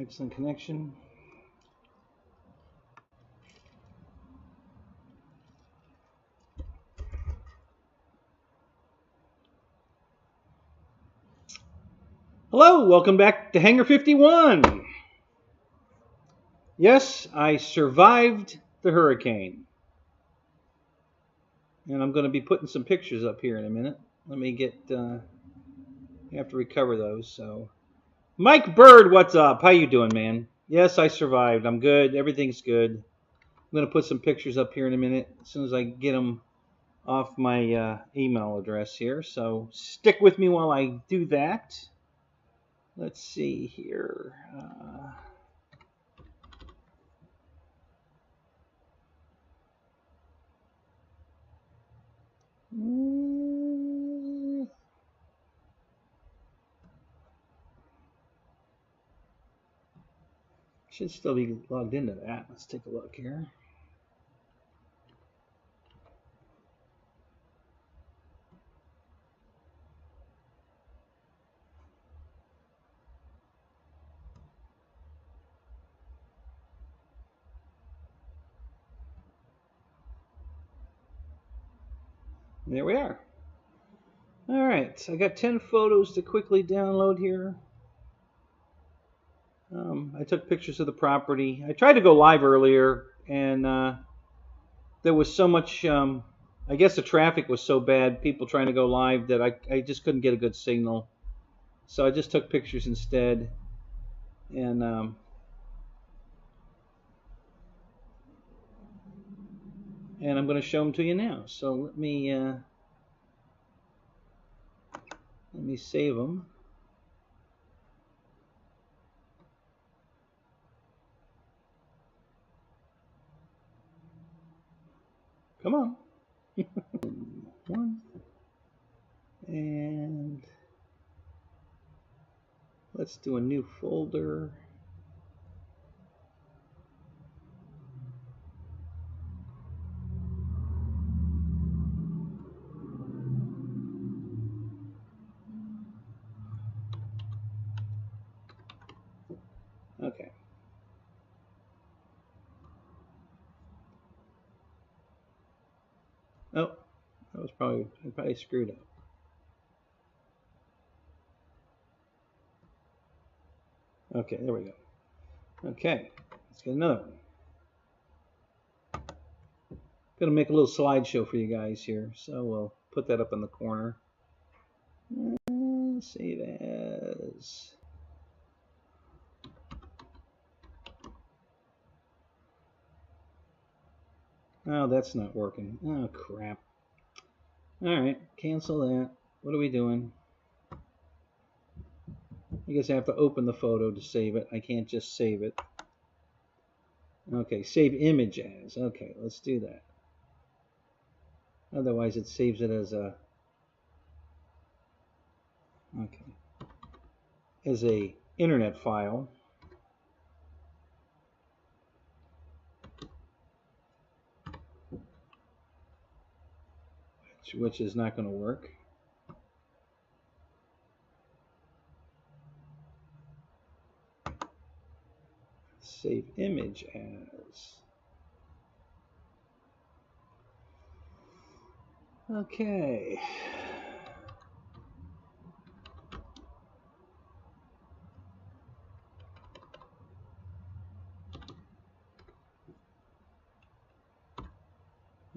Excellent connection. Hello, welcome back to Hangar 51. Yes, I survived the hurricane. And I'm going to be putting some pictures up here in a minute. Let me get, I have to recover those. So, Mike Bird, what's up? How you doing, man? Yes, I survived. I'm good. Everything's good. I'm going to put some pictures up here in a minute as soon as I get them off my email address here. So, stick with me while I do that. Let's see here. Should still be logged into that. Let's take a look here. There we are. All right, so I got 10 photos to quickly download here. I took pictures of the property. I tried to go live earlier, and there was so much, I guess the traffic was so bad, people trying to go live, that I just couldn't get a good signal. So I just took pictures instead. And I'm going to show them to you now. So let me save them. Come on. One. And let's do a new folder. Okay. Oh, that was I probably screwed up. Okay, there we go. Okay, let's get another one. Gonna make a little slideshow for you guys here, so we'll put that up in the corner. Save as. Oh, that's not working. Oh, crap. Alright, cancel that. What are we doing? I guess I have to open the photo to save it. I can't just save it. Okay, save image as. Okay, let's do that. Otherwise it saves it as a... Okay. As a internet file. Which is not going to work. Save image as. Okay.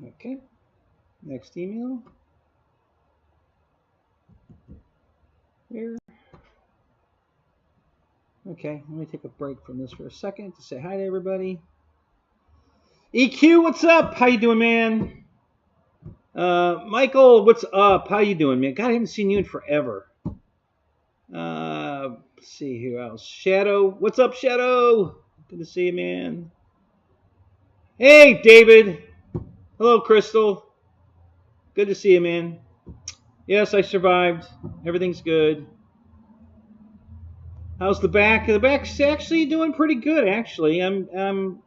Okay. Next email. Here. Okay, let me take a break from this for a second to say hi to everybody. EQ, what's up? How you doing, man? Michael, what's up? How you doing, man? God, I haven't seen you in forever. Let's see who else. Shadow, what's up, Shadow? Good to see you, man. Hey, David. Hello, Crystal. Good to see you, man. Yes, I survived. Everything's good. How's the back? The back's actually doing pretty good, actually. I'm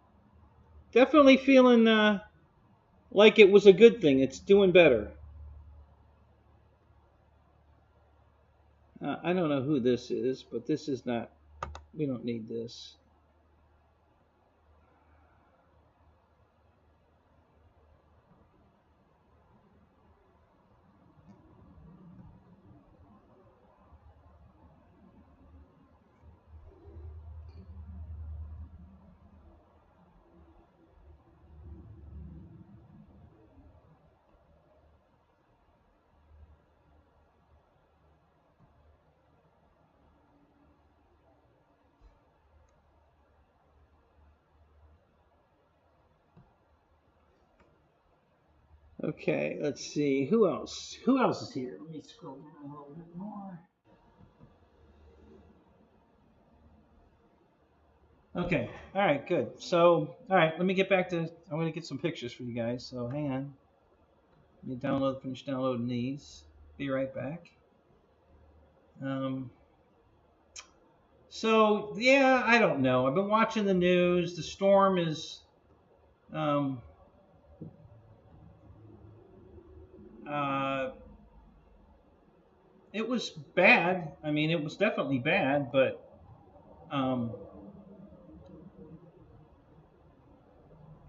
definitely feeling like it was a good thing. It's doing better. I don't know who this is, but this is not We don't need this. Okay, let's see. Who else? Who else is here? Let me scroll down a little bit more. Okay, all right, good. So, all right, let me get back to, I'm going to get some pictures for you guys. So, hang on. Let me finish downloading these. Be right back. So, yeah, I don't know. I've been watching the news. The storm is, it was bad. I mean, it was definitely bad, but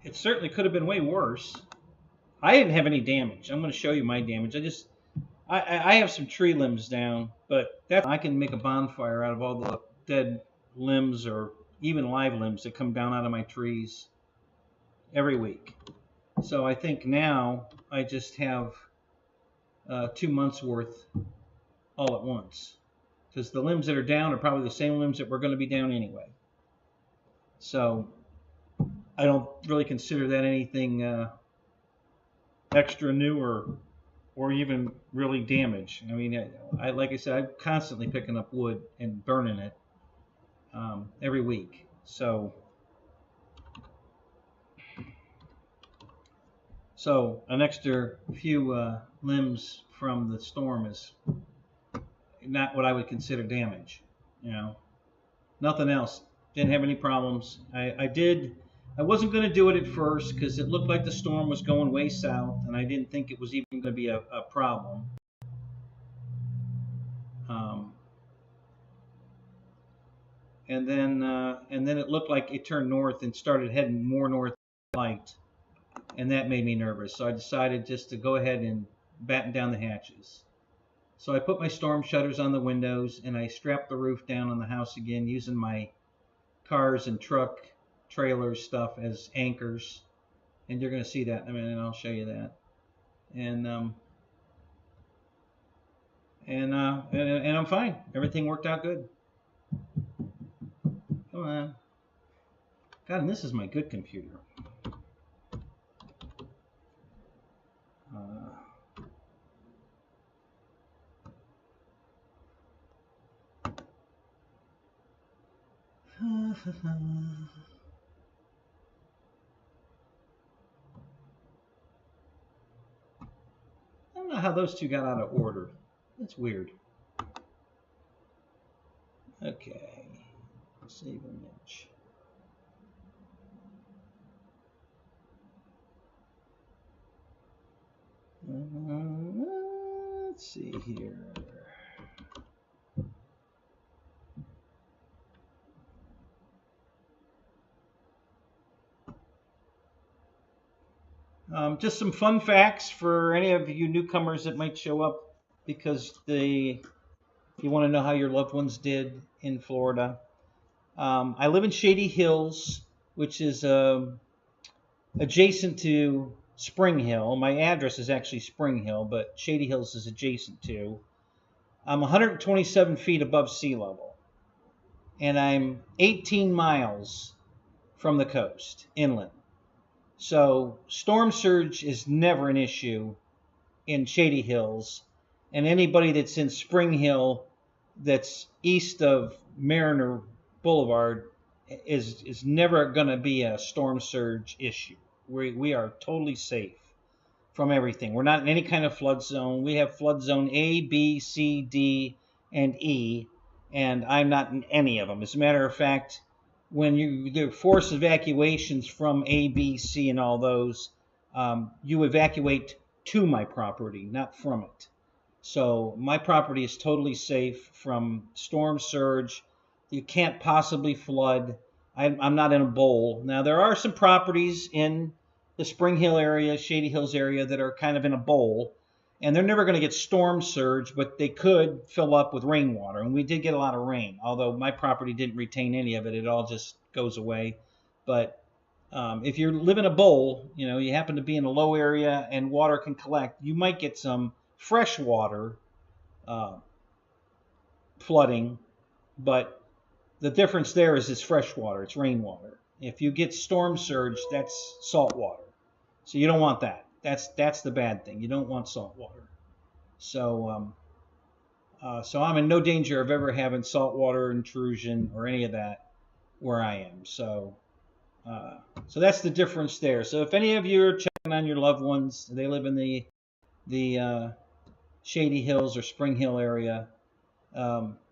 it certainly could have been way worse. I didn't have any damage. I'm going to show you my damage. I have some tree limbs down, but I can make a bonfire out of all the dead limbs or even live limbs that come down out of my trees every week. So I think now I just have 2 months worth all at once, because the limbs that are down are probably the same limbs that were going to be down anyway. So I don't really consider that anything extra new or even really damage. I mean, like I said, I'm constantly picking up wood and burning it every week. So an extra few limbs from the storm is not what I would consider damage. You know, nothing else. Didn't have any problems. I wasn't going to do it at first because it looked like the storm was going way south, and I didn't think it was even going to be a problem. And then it looked like it turned north and started heading more north light, and that made me nervous. So I decided just to go ahead and batten down the hatches. So I put my storm shutters on the windows, and I strapped the roof down on the house again using my cars and truck trailers stuff as anchors. And you're going to see that in a minute, and I'll show you that. And I'm fine. Everything worked out good. Come on. God, and this is my good computer. I don't know how those two got out of order. That's weird. Okay. Save image. Let's see here. Just some fun facts for any of you newcomers that might show up because you want to know how your loved ones did in Florida. I live in Shady Hills, which is adjacent to Spring Hill. My address is actually Spring Hill, but Shady Hills is adjacent to. I'm 127 feet above sea level, and I'm 18 miles from the coast, inland. So storm surge is never an issue in Shady Hills, and anybody that's in Spring Hill that's east of Mariner Boulevard is never going to be a storm surge issue. We are totally safe from everything. We're not in any kind of flood zone. We have flood zone A, B, C, D, and E, and I'm not in any of them. As a matter of fact, when you do force evacuations from A, B, C, and all those, you evacuate to my property, not from it. So my property is totally safe from storm surge. You can't possibly flood. I'm not in a bowl. Now, there are some properties in the Spring Hill area, Shady Hills area that are kind of in a bowl, and they're never going to get storm surge, but they could fill up with rainwater. And we did get a lot of rain, although my property didn't retain any of it. It all just goes away. But if you live in a bowl, you happen to be in a low area and water can collect, you might get some fresh water flooding, but the difference there is it's fresh water, it's rainwater. If you get storm surge, that's salt water. So you don't want that. That's the bad thing. You don't want salt water. So so I'm in no danger of ever having saltwater intrusion or any of that where I am. So so that's the difference there. So if any of you are checking on your loved ones, they live in the Shady Hills or Spring Hill area.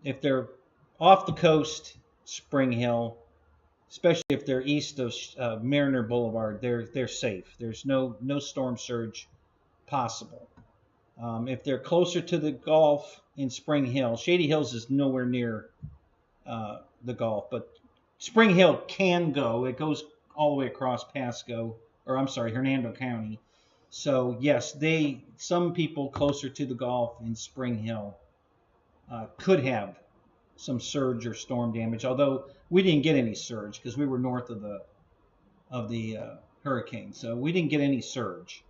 If they're off the coast, Spring Hill, especially if they're east of Mariner Boulevard, they're safe. There's no storm surge possible. If they're closer to the Gulf in Spring Hill, Shady Hills is nowhere near the Gulf, but Spring Hill can go. It goes all the way across Hernando County. So yes, some people closer to the Gulf in Spring Hill could have some surge or storm damage, although we didn't get any surge because we were north of the hurricane, so we didn't get any surge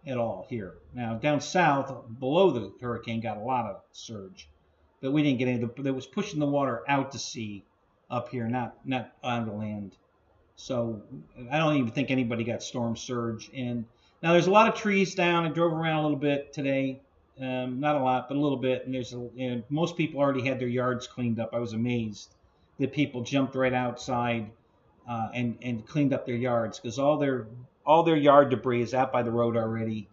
at all here. Now down south, below the hurricane, got a lot of surge, but we didn't get any. That was pushing the water out to sea up here, not on the land. So I don't even think anybody got storm surge. And now there's a lot of trees down. I drove around a little bit today. Not a lot, but a little bit. And most people already had their yards cleaned up. I was amazed that people jumped right outside and cleaned up their yards, because all their yard debris is out by the road already,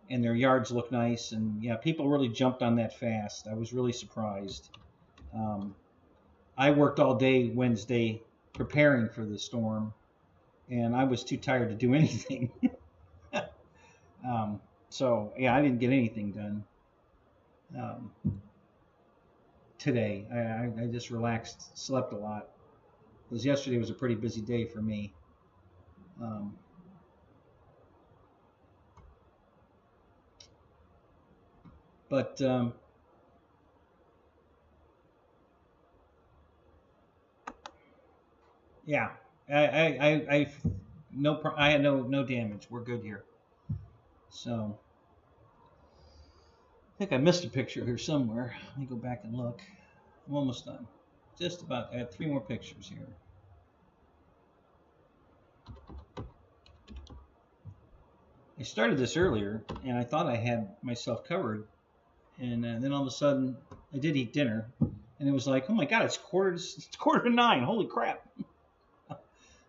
and their yards look nice. And yeah, people really jumped on that fast. I was really surprised. I worked all day Wednesday preparing for the storm, and I was too tired to do anything. So yeah, I didn't get anything done today. I just relaxed, slept a lot, because yesterday was a pretty busy day for me. But yeah, I had no damage. We're good here. So I think I missed a picture here somewhere. Let me go back and look. I'm almost done. Just about. I have 3 more pictures here. I started this earlier, and I thought I had myself covered, and then all of a sudden I did eat dinner, and it was like, oh my God, it's quarter to 9. Holy crap!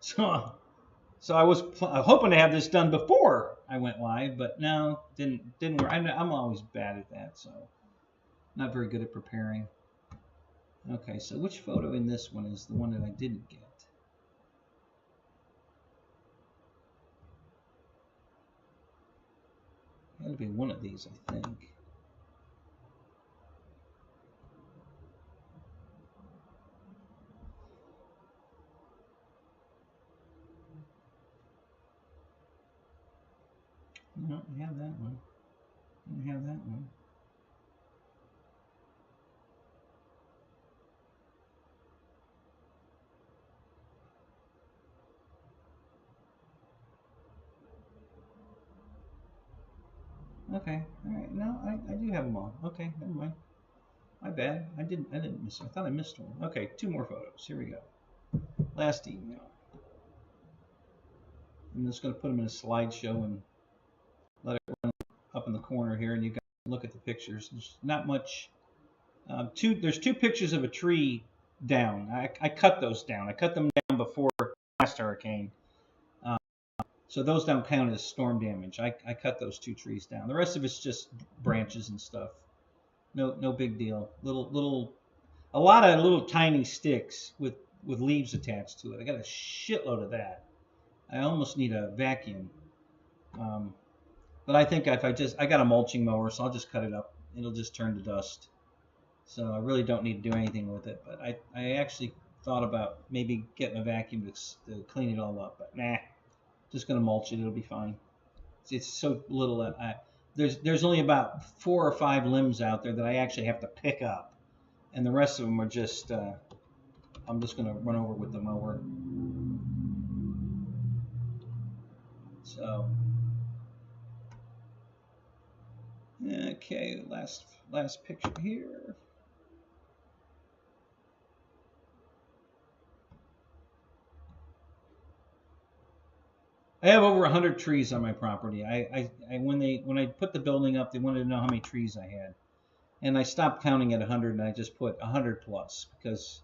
So I was hoping to have this done before I went live, but no, didn't work. I'm always bad at that, so not very good at preparing. Okay, so which photo in this one is the one that I didn't get? It'll be one of these, I think. No, we have that one. We have that one. Okay, all right. No, I do have them all. Okay, never mind. My bad. I didn't miss. I thought I missed one. Okay, 2 more photos. Here we go. Last email. I'm just going to put them in a slideshow and let it run up in the corner here, and you guys can look at the pictures. There's not much. There's 2 pictures of a tree down. I cut those down. I cut them down before last hurricane. So those don't count as storm damage. I cut those 2 trees down. The rest of it's just branches and stuff. No big deal. A lot of little tiny sticks with leaves attached to it. I got a shitload of that. I almost need a vacuum. But I think if I got a mulching mower, so I'll just cut it up. It'll just turn to dust. So I really don't need to do anything with it. But I actually thought about maybe getting a vacuum to clean it all up. But nah, just going to mulch it. It'll be fine. It's so little that there's only about 4 or 5 limbs out there that I actually have to pick up. And the rest of them are just, I'm just going to run over with the mower. So, okay, last picture here. I have over 100 trees on my property. When I put the building up, they wanted to know how many trees I had. And I stopped counting at 100 and I just put 100 plus because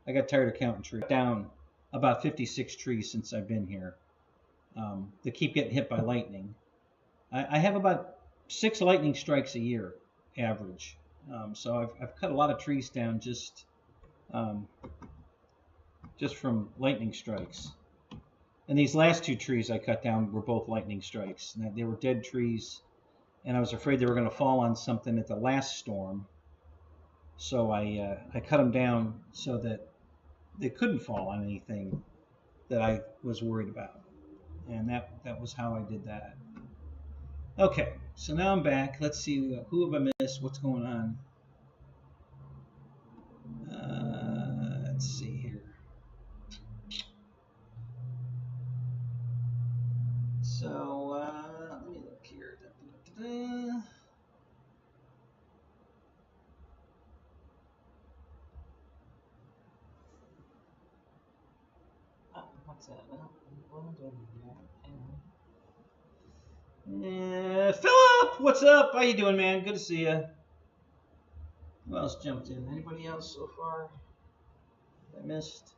I got tired of counting trees. Down about 56 trees since I've been here. They keep getting hit by lightning. I have about 6 lightning strikes a year average. So I've cut a lot of trees down just from lightning strikes. And these last 2 trees I cut down were both lightning strikes. They were dead trees, and I was afraid they were going to fall on something at the last storm. So I cut them down so that they couldn't fall on anything that I was worried about. And that was how I did that. Okay, so now I'm back. Let's see, who have I missed? What's going on? Let's see here. So let me look here. What's that? Philip, what's up? How you doing, man? Good to see you. Who else jumped in? Anybody else so far I missed?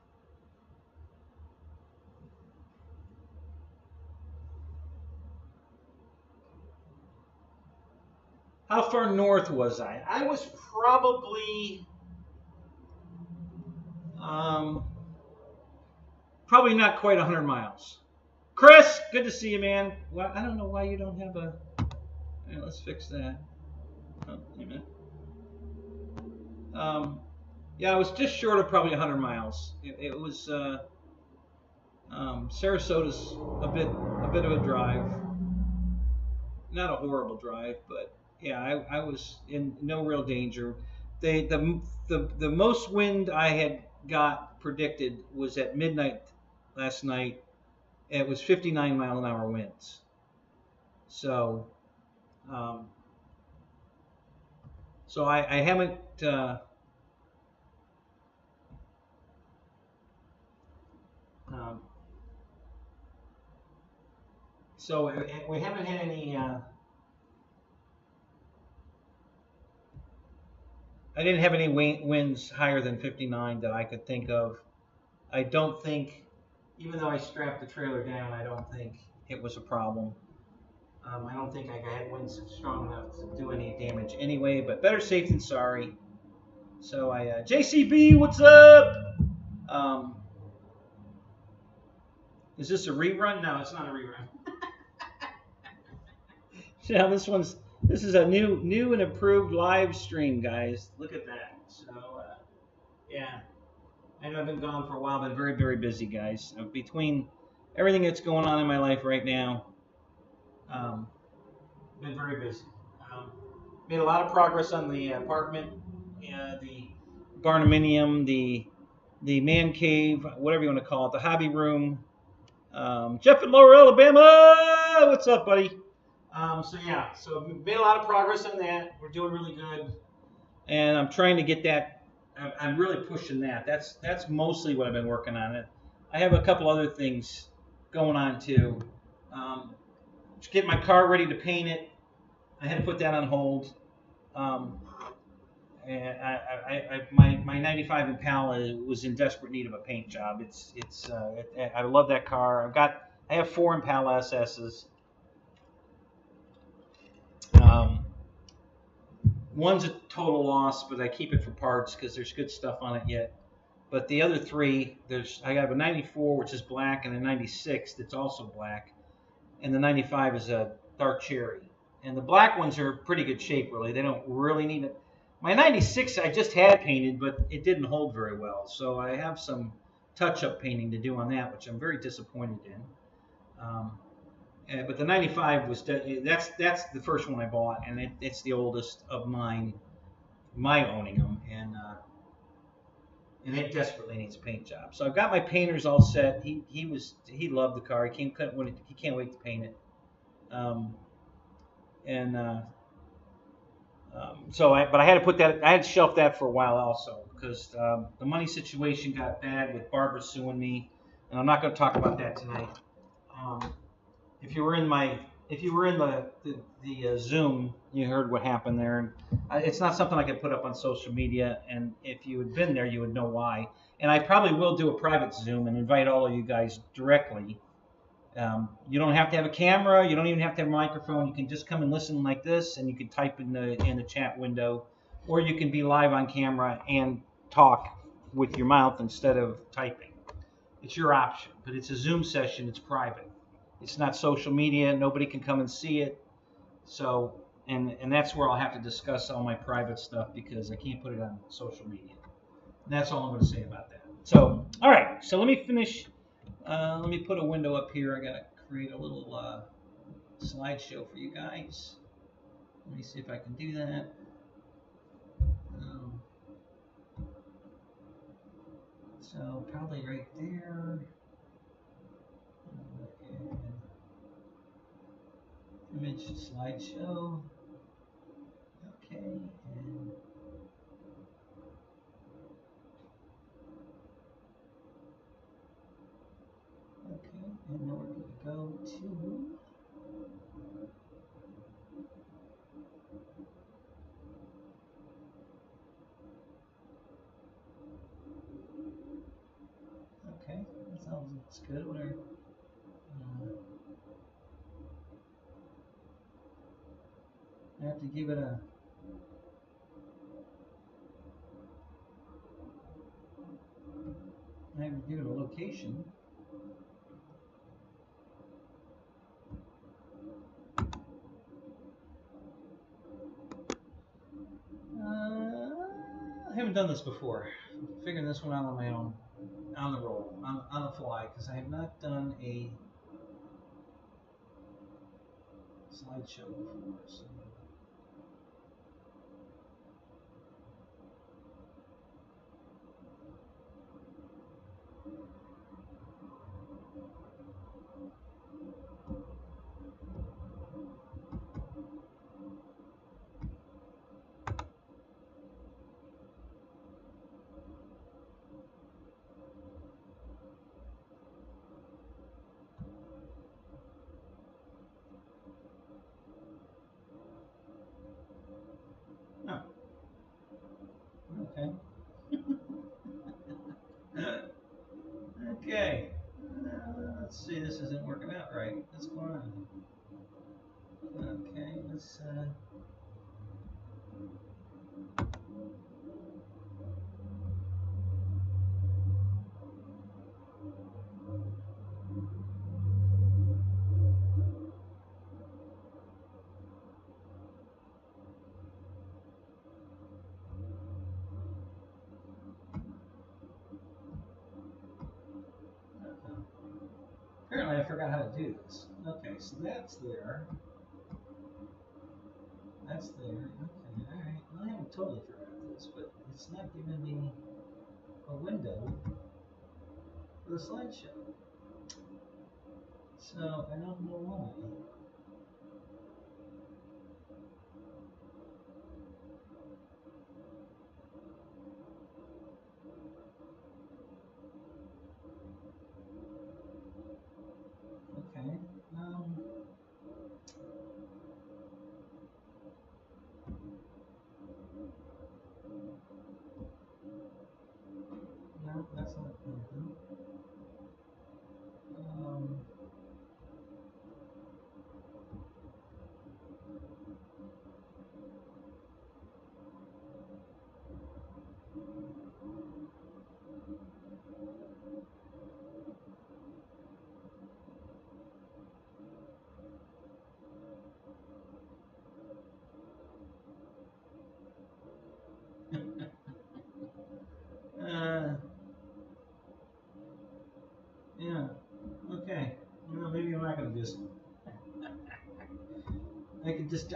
How far north was I? I was probably probably not quite 100 miles. Chris, good to see you, man. Well, I don't know why you don't have a... All right, let's fix that. Oh, wait a minute. Yeah, I was just short of probably 100 miles. It was... Sarasota's a bit of a drive. Not a horrible drive, but yeah, I was in no real danger. The most wind I had got predicted was at midnight last night. It was 59 mile an hour winds. So, I haven't. So we haven't had any. I didn't have any winds higher than 59 that I could think of. I don't think, even though I strapped the trailer down, I don't think it was a problem. I don't think I had winds strong enough to do any damage anyway, but better safe than sorry. So JCB, what's up? Is this a rerun? No, it's not a rerun. Yeah, this is a new and improved live stream, guys. Look at that. So, yeah. I know I've been gone for a while, but very, very busy, guys. Between everything that's going on in my life right now, been very busy. Made a lot of progress on the apartment, the barnuminium, the man cave, whatever you want to call it, the hobby room. Jeff in Lower Alabama, what's up, buddy? So made a lot of progress on that. We're doing really good, and I'm trying to get that. I'm really pushing that. That's mostly what I've been working on. It. I have a couple other things going on too. Get my car ready to paint it. I had to put that on hold. And my '95 Impala was in desperate need of a paint job. I love that car. I have 4 Impala SS's. One's a total loss, but I keep it for parts because there's good stuff on it yet. But the other 3, I have a 94 which is black and a 96 that's also black, and the 95 is a dark cherry. And the black ones are pretty good shape, really. They don't really need it. My 96 I just had painted, but it didn't hold very well. So I have some touch-up painting to do on that, which I'm very disappointed in. But the 95 was that's the first one I bought, and it's the oldest of mine, my owning them, and it desperately needs a paint job. So I've got my painters all set. He loved the car. He can't wait to paint it. Um, and but I had to put that. I had to shelf that for a while also because the money situation got bad with Barbara suing me, and I'm not going to talk about that tonight. If you were in the Zoom, you heard what happened there. And it's not something I could put up on social media, and if you had been there, you would know why. And I probably will do a private Zoom and invite all of you guys directly. You don't have to have a camera. You don't even have to have a microphone. You can just come and listen like this, and you can type in the chat window, or you can be live on camera and talk with your mouth instead of typing. It's your option, but it's a Zoom session. It's private. It's not social media. Nobody can come and see it. So, and that's where I'll have to discuss all my private stuff because I can't put it on social media. And that's all I'm going to say about that. So, all right. So let me finish. Let me put a window up here. I got to create a little slideshow for you guys. Let me see if I can do that. So probably right there. Image slideshow. Okay, and then we're going to go to that sounds good. Whatever. I have to give it a location. I haven't done this before. I'm figuring this one out on my own, on the roll, on the fly, because I have not done a slideshow before. So. Okay. Okay. Let's see, this isn't working out right. What's going on? Okay, let's apparently I forgot how to do this. Okay, so that's there. That's there. Okay, alright. Well, I haven't totally forgot this, but it's not giving me a window for the slideshow. So I don't know why. Okay. No, that's not anything.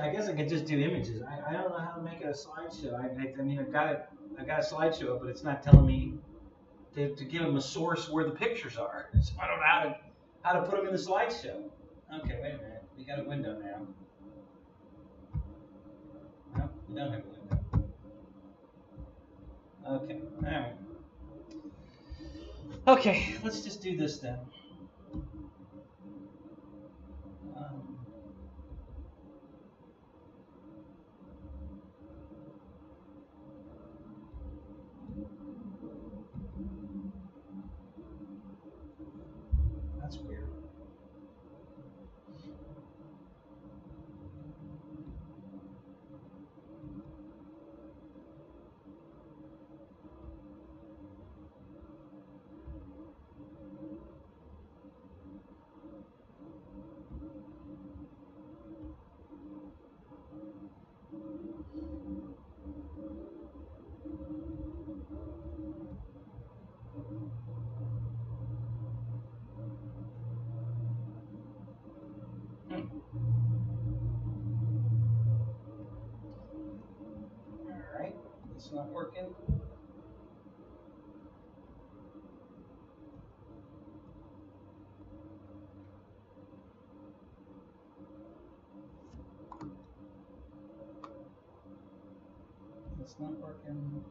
I guess I could just do images. I don't know how to make it a slideshow. I mean, I got a slideshow, but it's not telling me to give them a source where the pictures are. So I don't know how to put them in the slideshow. Okay, wait a minute. We got a window now. No, we don't have a window. Okay, all right. Okay, let's just do this then. That's weird. All right, it's not working. It's not working.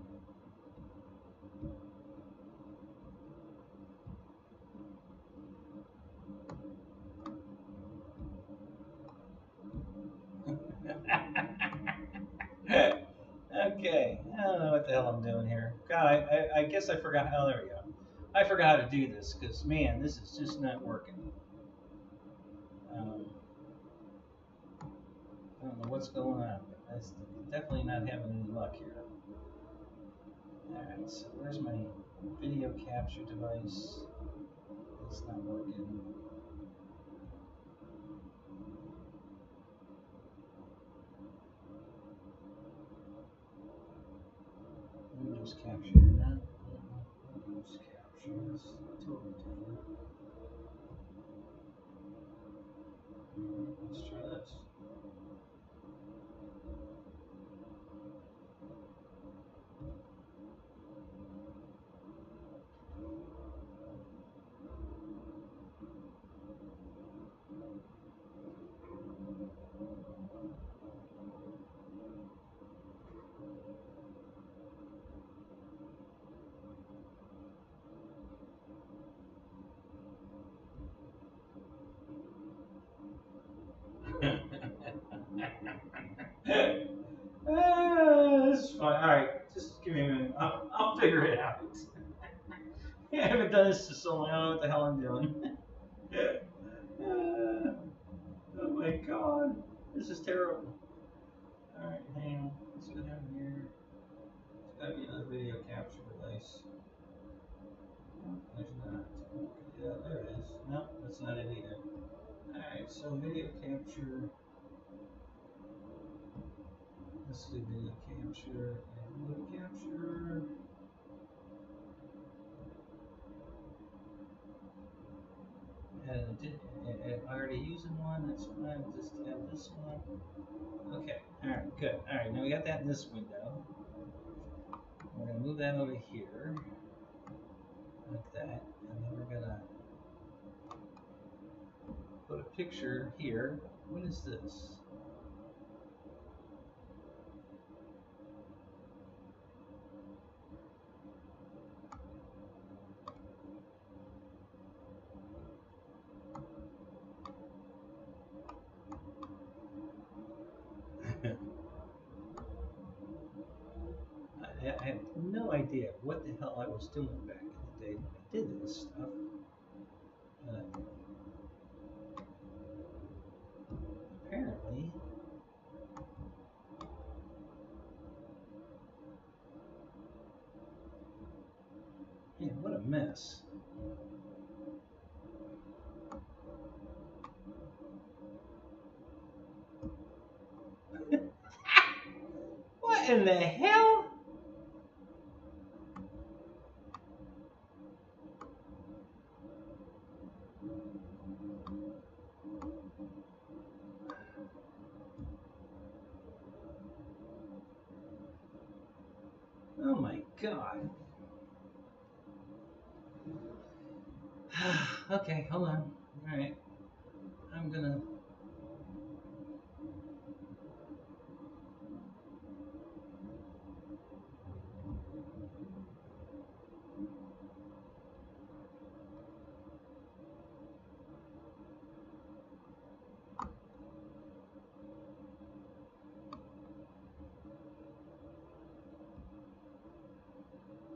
Okay, I don't know what the hell I'm doing here. God, I guess I forgot. Oh, there we go. I forgot how to do this because, man, this is just not working. I don't know what's going on, but that's definitely not having any luck here. Alright, so where's my video capture device? It's not working. Windows capture, not Windows capture. It's totally different. Let's try this. This is fine. Alright, just give me a minute. I'll figure it out. I haven't done this for so long. I don't know what the hell I'm doing. Oh my god. This is terrible. Alright, hang on. Let's go down here. There's gotta be another video capture device. No, there's not. Yeah, there it is. No, that's not it either. Alright, so video capture. Let's do video capture. Video capture. And I already using one, that's fine. We'll just add this one. Okay, alright, good. Alright, now we got that in this window. We're going to move that over here. Like that. And then we're going to put a picture here. What is this? I have no idea what the hell I was doing back in the day when I did this stuff. Apparently, man, what a mess. What in the hell? Oh my God. Okay, hold on. All right. I'm gonna.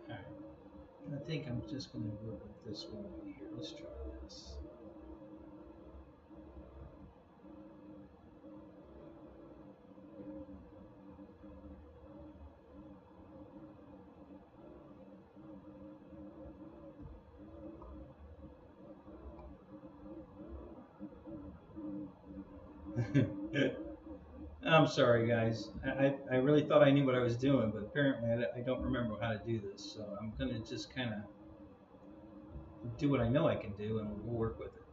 All right. I think I'm just gonna work with this one right here. Let's try this. I'm sorry, guys. I really thought I knew what I was doing, but apparently I don't remember how to do this. So I'm going to just kind of do what I know I can do, and we'll work with it.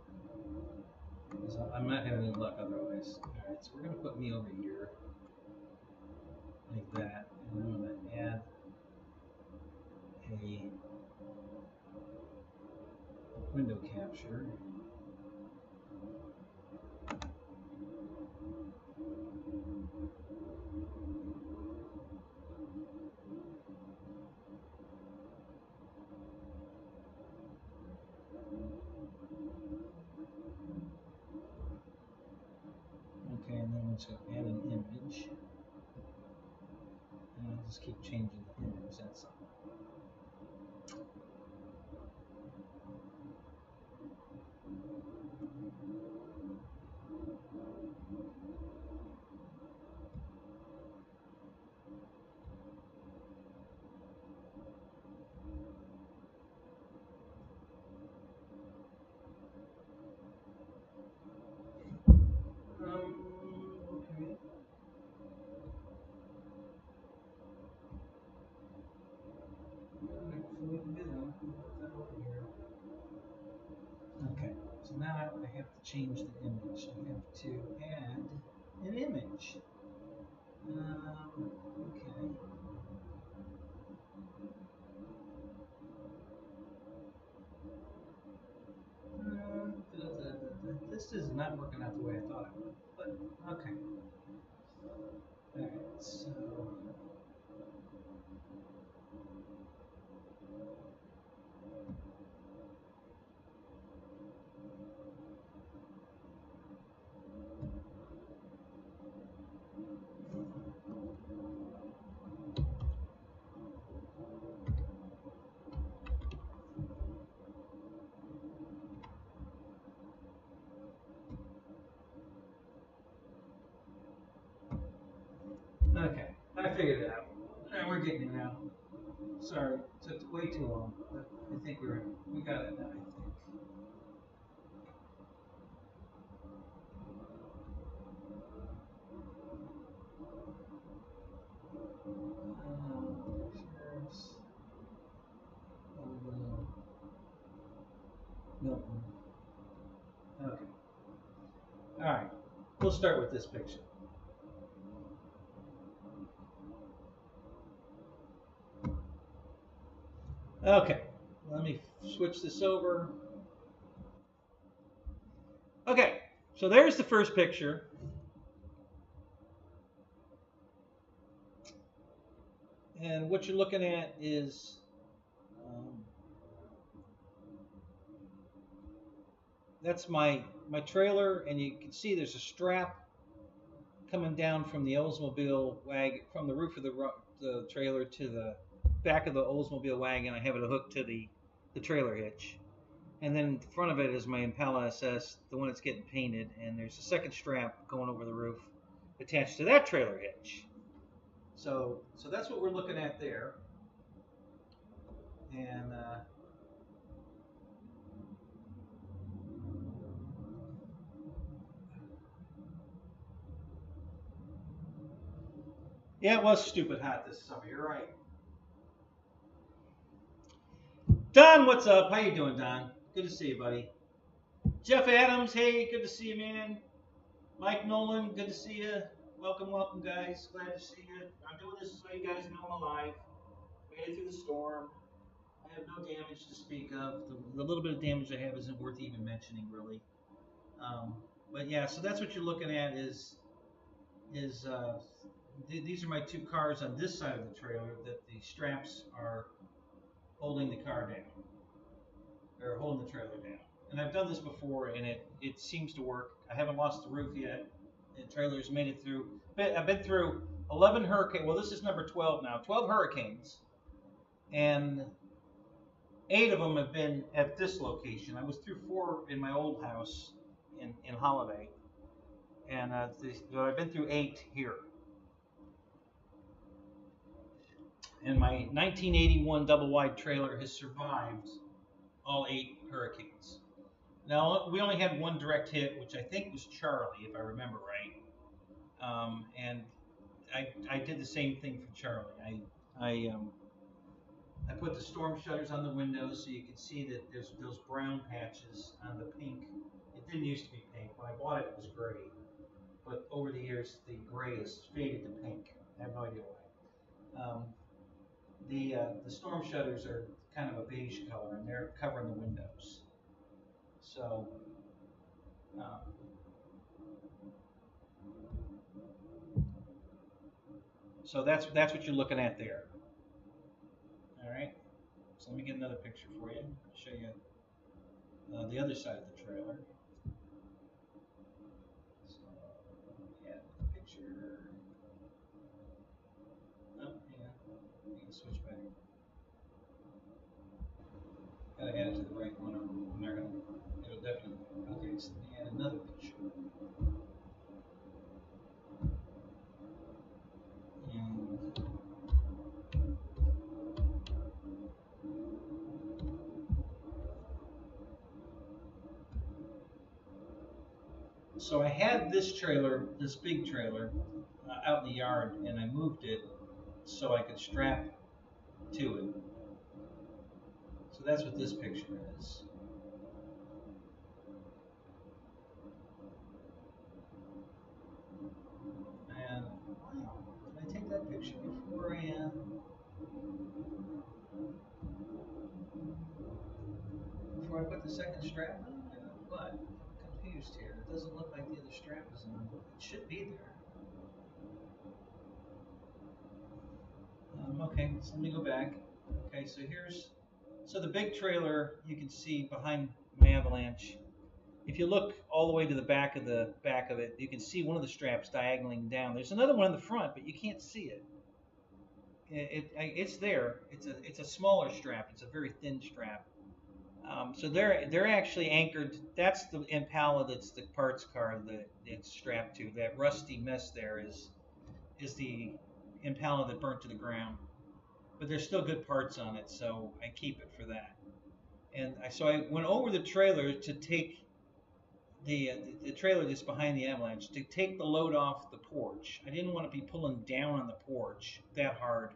Because I'm not having any luck otherwise. All right, so we're going to put me over here, like that. And I'm going to add a window capture. Okay, and then I'm just going to add an image. And I'll just keep changing the image, that's all. Okay. Okay, so now I have to change the image. I have to add an image. Okay. This is not working out the way I thought it would, but okay. Alright, so. Okay, I figured it out. Alright, we're getting it now. Sorry, it took way too long, but I think we got it now, I think. Milton. Okay. Alright, we'll start with this picture. Okay, let me switch this over. Okay, so there's the first picture. And what you're looking at is that's my trailer, and you can see there's a strap coming down from the Oldsmobile wagon, from the roof of the trailer to the back of the Oldsmobile wagon. I have it hooked to the trailer hitch. And then in front of it is my Impala SS, the one that's getting painted, and there's a second strap going over the roof attached to that trailer hitch. So that's what we're looking at there. And yeah, it was stupid hot this summer. You're right. Don, what's up? How you doing, Don? Good to see you, buddy. Jeff Adams, hey, good to see you, man. Mike Nolan, good to see you. Welcome, welcome, guys. Glad to see you. I'm doing this so you guys know I'm alive. Made it through the storm. I have no damage to speak of. The little bit of damage I have isn't worth even mentioning, really. But yeah, so that's what you're looking at is these are my two cars on this side of the trailer that the straps are holding the car down, or holding the trailer down. And I've done this before, and it seems to work. I haven't lost the roof yet. The trailer's made it through. I've been through 11 hurricanes. Well, this is number 12 now. 12 hurricanes, and 8 of them have been at this location. I was through 4 in my old house in Holiday, and I've been through 8 here. And my 1981 double wide trailer has survived all 8 hurricanes. Now, we only had one direct hit, which I think was Charlie, if I remember right. And I did the same thing for Charlie. I put the storm shutters on the windows so you can see that there's those brown patches on the pink. It didn't used to be pink. When I bought it, it was gray. But over the years, the gray has faded to pink. I have no idea why. The storm shutters are kind of a beige color, and they're covering the windows. So, that's what you're looking at there. All right. So let me get another picture for you. I'll show you the other side of the trailer. So, yeah, picture. Oh, yeah. You can switch back. Gotta add it to the right one, or I'm not gonna. It'll definitely. Okay, so let me add another picture. And so I had this trailer, this big trailer, out in the yard, and I moved it so I could strap to it. So that's what this picture is. And wow, did I take that picture before I put the second strap on? But I'm confused here. It doesn't look like the other strap is on, but it should be there. Okay, so let me go back. Okay, so so the big trailer you can see behind my Avalanche. If you look all the way to the back of it, you can see one of the straps diagonaling down. There's another one in the front, but you can't see it. It's there. It's a smaller strap. It's a very thin strap. So they're actually anchored. That's the Impala. That's the parts car that it's strapped to. That rusty mess there is the Impala that burnt to the ground. But there's still good parts on it, so I keep it for that. And so I went over the trailer to take the trailer that's behind the Avalanche to take the load off the porch. I didn't want to be pulling down on the porch that hard.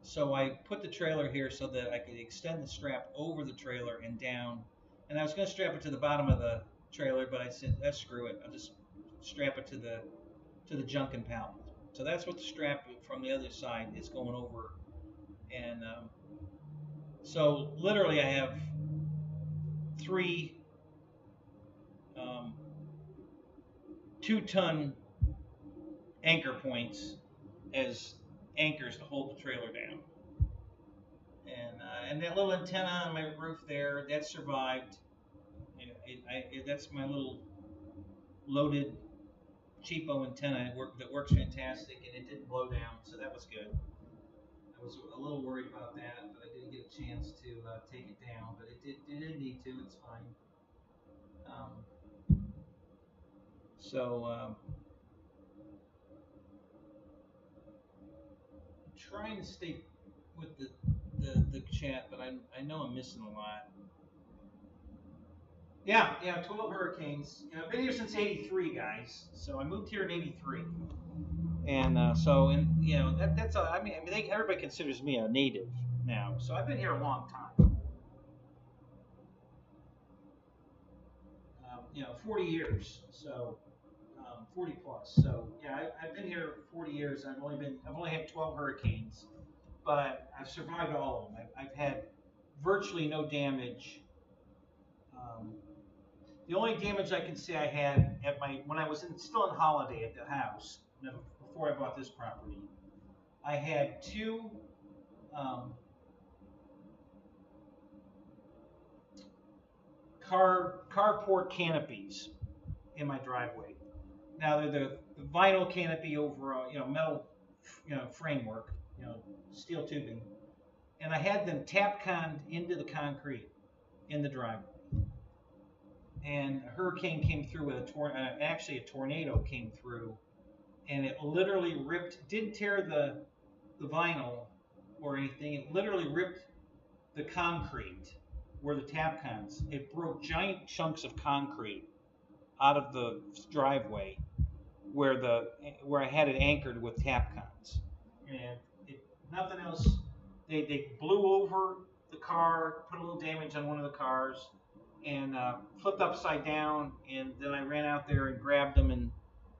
So I put the trailer here so that I could extend the strap over the trailer and down. And I was going to strap it to the bottom of the trailer, but I said, screw it. I'll just strap it to the junk and pallet. So that's what the strap from the other side is going over. And so literally I have 3 2-ton anchor points as anchors to hold the trailer down. And that little antenna on my roof there, that survived. That's my little loaded cheapo antenna that works fantastic, and it didn't blow down, so that was good. I was a little worried about that, but I didn't get a chance to take it down. But it didn't need to. It's fine. I'm trying to stay with the chat, but I know I'm missing a lot. Yeah, 12 hurricanes. I've been here since '83, guys. So I moved here in '83, and that's everybody considers me a native now. So I've been here a long time. 40 years. So 40 plus. So yeah, I've been here 40 years. I've only had 12 hurricanes. but I've survived all of them. I've had virtually no damage. Um, the only damage I can say I had at when I was still on holiday at the house before I bought this property, I had two um, carport canopies in my driveway. Now they're the vinyl canopy over metal framework, steel tubing, and I had them tap-conned into the concrete in the driveway. And a hurricane came through with actually a tornado came through, and it literally didn't tear the vinyl or anything. It literally ripped the concrete where the tap cons. It broke giant chunks of concrete out of the driveway where I had it anchored with tap cons, and nothing else. They blew over the car, put a little damage on one of the cars, and flipped upside down. And then I ran out there and grabbed them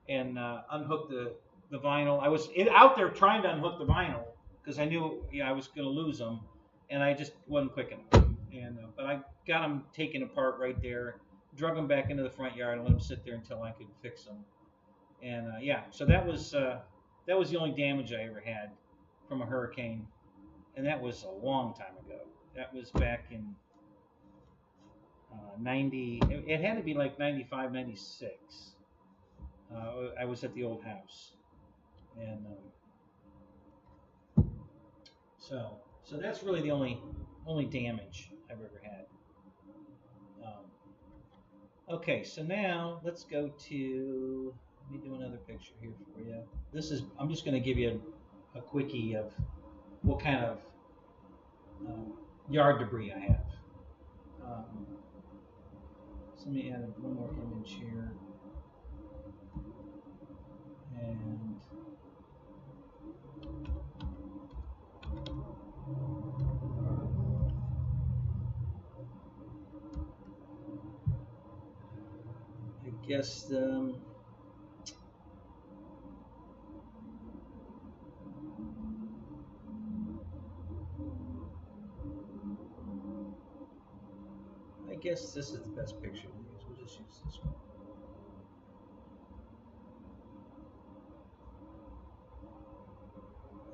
and unhooked the vinyl. I was out there trying to unhook the vinyl because I knew I was going to lose them, and I just wasn't quick enough. And but I got them taken apart right there, drug them back into the front yard, and let them sit there until I could fix them. And so that was the only damage I ever had from a hurricane, and that was a long time ago. That was back in 90. It had to be like 95, 96. I was at the old house, and so that's really the only damage I've ever had. Okay, so now let's go to. Let me do another picture here for you. I'm just going to give you a quickie of what kind of yard debris I have. So let me add one more image here. And I guess this is the best picture to use. We'll just use this one.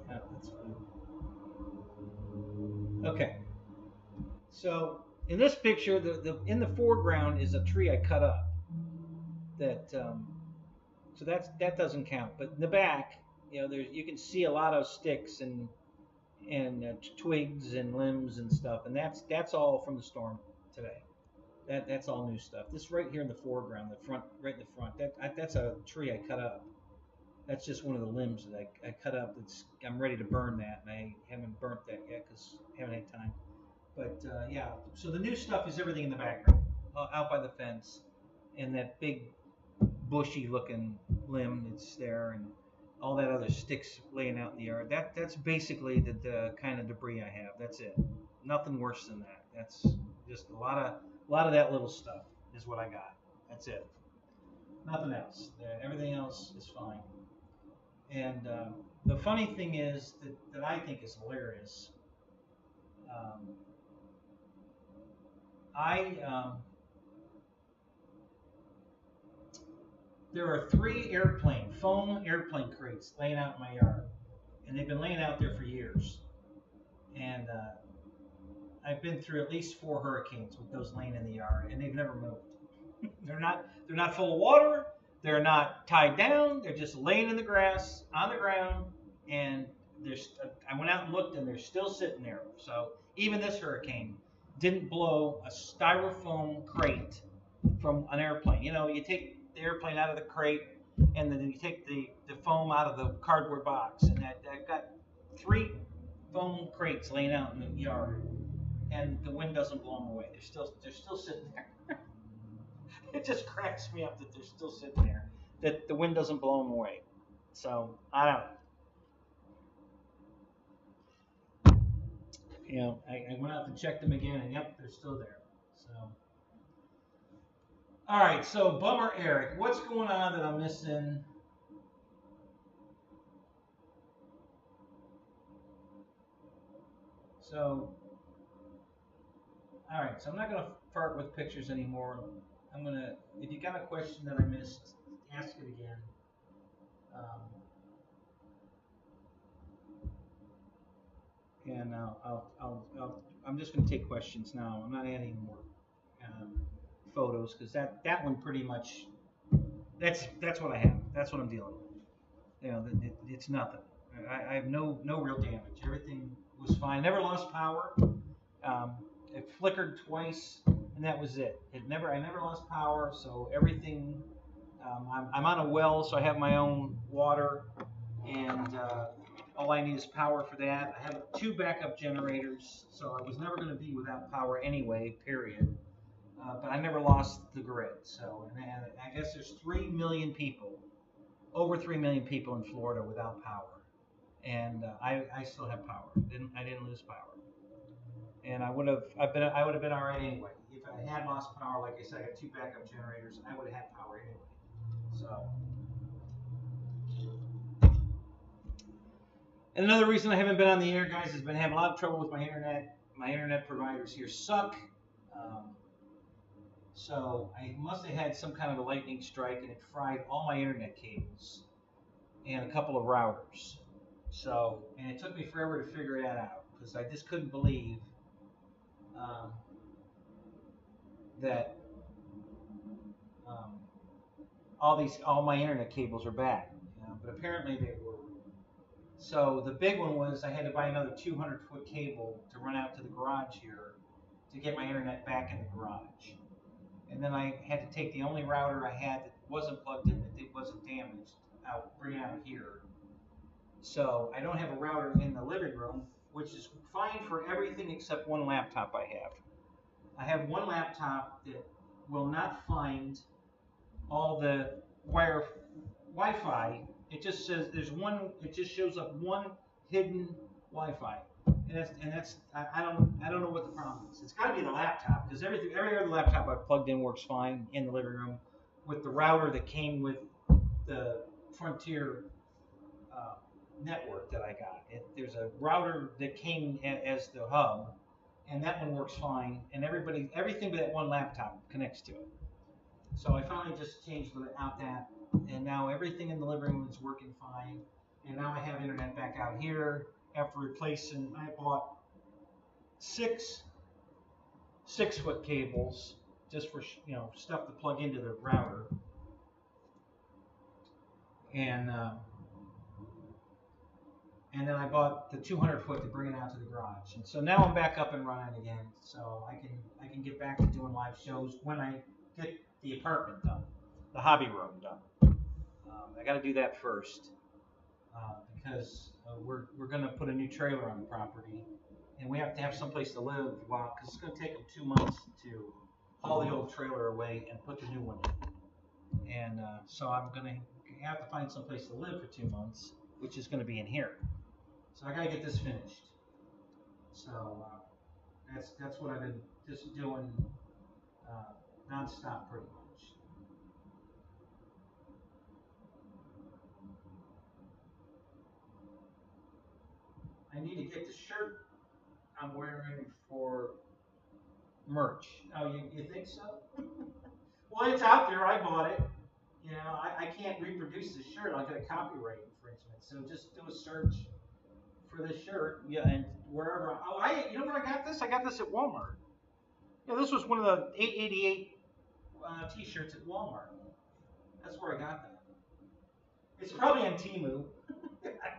Yeah, that's fine. Okay. So in this picture, in the foreground is a tree I cut up. So that doesn't count. But in the back, you can see a lot of sticks and twigs and limbs and stuff, and that's all from the storm today. That's all new stuff. This right here in the foreground, right in the front, that's a tree I cut up. That's just one of the limbs that I cut up. I'm ready to burn that, and I haven't burnt that yet because I haven't had time. But so the new stuff is everything in the background, out by the fence, and that big bushy looking limb that's there, and all that other sticks laying out in the yard. That's basically the kind of debris I have. That's it. Nothing worse than that. That's just a lot of that little stuff is what I got. That's it. Nothing else. Everything else is fine. And the funny thing is that I think is hilarious. There are 3 foam airplane crates laying out in my yard, and they've been laying out there for years. And I've been through at least 4 hurricanes with those laying in the yard, and they've never moved. They're not full of water. They're not tied down. They're just laying in the grass on the ground, and I went out and looked, and they're still sitting there. So even this hurricane didn't blow a styrofoam crate from an airplane. You take the airplane out of the crate, and then you take the foam out of the cardboard box, and I've got 3 foam crates laying out in the yard, and the wind doesn't blow them away. They're still sitting there. It just cracks me up that they're still sitting there, that the wind doesn't blow them away. So I don't know. I went out to check them again, and yep, they're still there. So. All right, so Bummer Eric, what's going on that I'm missing? So, all right. So I'm not going to fart with pictures anymore. I'm going to, if you got a question that I missed, ask it again. And I'm just going to take questions now. I'm not adding more photos because that one pretty much, that's what I have. That's what I'm dealing with. You know, it's nothing. I have no real damage. Everything was fine. Never lost power. It flickered twice, and that was it. I never lost power. So everything. I'm on a well, so I have my own water, and all I need is power for that. I have 2 backup generators, so I was never going to be without power anyway. Period. But I never lost the grid. So, and I guess there's 3 million people. Over 3 million people in Florida without power, and I still have power. I didn't lose power, and I would have been all right anyway. If I had lost power, like I said, I got 2 backup generators. I would have had power anyway. So, and another reason I haven't been on the air, guys, has been having a lot of trouble with my internet. My internet providers here suck. So I must have had some kind of a lightning strike, and it fried all my internet cables and a couple of routers. So, and it took me forever to figure that out because I just couldn't believe that all my internet cables are bad. You know, but apparently they were. So the big one was I had to buy another 200-foot cable to run out to the garage here to get my internet back in the garage. And then I had to take the only router I had that wasn't plugged in, that it wasn't damaged, bring it out here. So I don't have a router in the living room, which is fine for everything except one laptop I have. I have one laptop that will not find all the Wi-Fi. It just says there's one. It just shows up one hidden Wi-Fi. And that's I don't know what the problem is. It's got to be the laptop because every other laptop I've plugged in works fine in the living room with the router that came with the Frontier network that I got. There's a router that came as the hub, and that one works fine. And everything but that one laptop connects to it. So I finally just changed out that, and now everything in the living room is working fine. And now I have internet back out here. After replacing, I bought 6 6-foot cables just for stuff to plug into the router, and then I bought the 200-foot to bring it out to the garage. And so now I'm back up and running again, so I can get back to doing live shows when I get the apartment done, the hobby room done. I got to do that first. Because we're going to put a new trailer on the property, and we have to have someplace to live because it's going to take them 2 months to haul the old trailer away and put the new one in. And so I'm going to have to find someplace to live for 2 months, which is going to be in here. So I got to get this finished. So that's what I've been just doing nonstop pretty much. I need to get the shirt I'm wearing for merch. Oh, you think so? Well, it's out there. I bought it. You know, I can't reproduce the shirt. I'll get a copyright infringement. So just do a search for this shirt. Yeah, and wherever. Oh, you know where I got this? I got this at Walmart. Yeah, this was one of the 888 T-shirts at Walmart. That's where I got that. It's probably on Temu.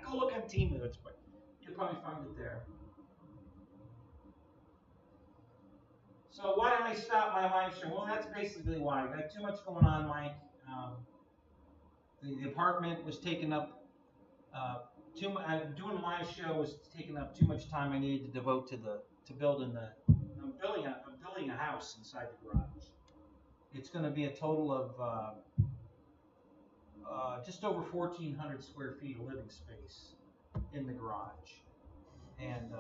Go look on Temu. You'll probably find it there. So why did I stop my live show? Well, that's basically why. I got too much going on, Mike. The apartment was taking up doing a live show was taking up too much time I needed to devote to building I'm building a house inside the garage. It's going to be a total of just over 1,400 square feet of living space in the garage, and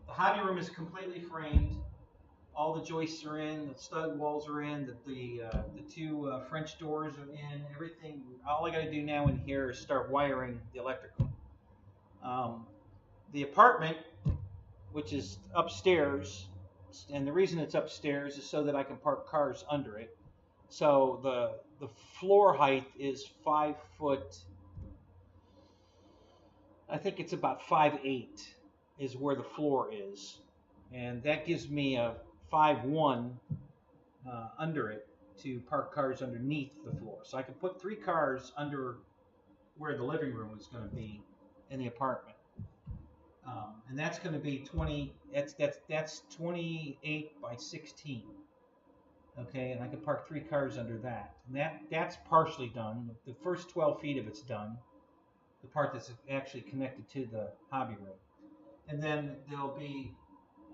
the hobby room is completely framed. All the joists are in, the stud walls are in, the 2 French doors are in, everything. All I got to do now in here is start wiring the electrical. The apartment which is upstairs. And the reason it's upstairs is so that I can park cars under it. So the floor height is 5 foot. I think it's about 5'8" is where the floor is, and that gives me a 5'1" under it to park cars underneath the floor. So I can put 3 cars under where the living room is going to be in the apartment. And that's going to be 20. That's 28 by 16. Okay, and I can park 3 cars under that. And that's partially done. The first 12 feet of it's done. The part that's actually connected to the hobby room. And then there'll be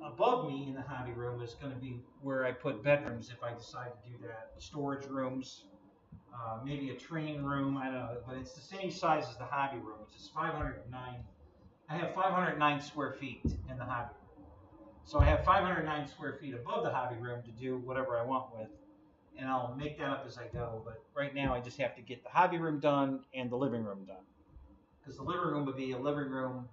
above me in the hobby room is going to be where I put bedrooms if I decide to do that. Storage rooms, maybe a training room. I don't know, but it's the same size as the hobby room, which is 509. I have 509 square feet in the hobby room. So I have 509 square feet above the hobby room to do whatever I want with, and I'll make that up as I go. But right now I just have to get the hobby room done and the living room done. Because the living room would be a living room,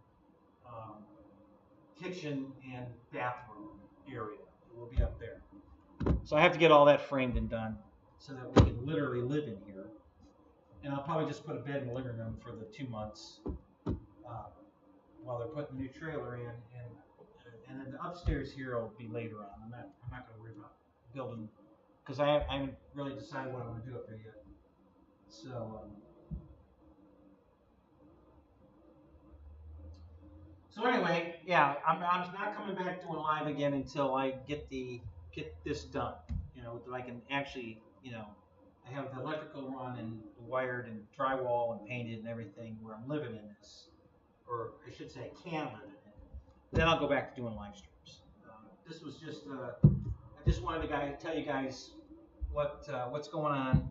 kitchen, and bathroom area. It will be up there. So I have to get all that framed and done so that we can literally live in here. And I'll probably just put a bed in the living room for the 2 months while they're putting the new trailer in, and then the upstairs here will be later on. I'm not going to worry about building because I haven't really decided what I'm going to do up there yet. So. So anyway, yeah, I'm not coming back doing live again until I get this done. You know, that I can actually, you know, I have the electrical run and wired and drywall and painted and everything where I'm living in this, or I should say I can live in it. Then I'll go back to doing live streams. This was just I just wanted to tell you guys what's going on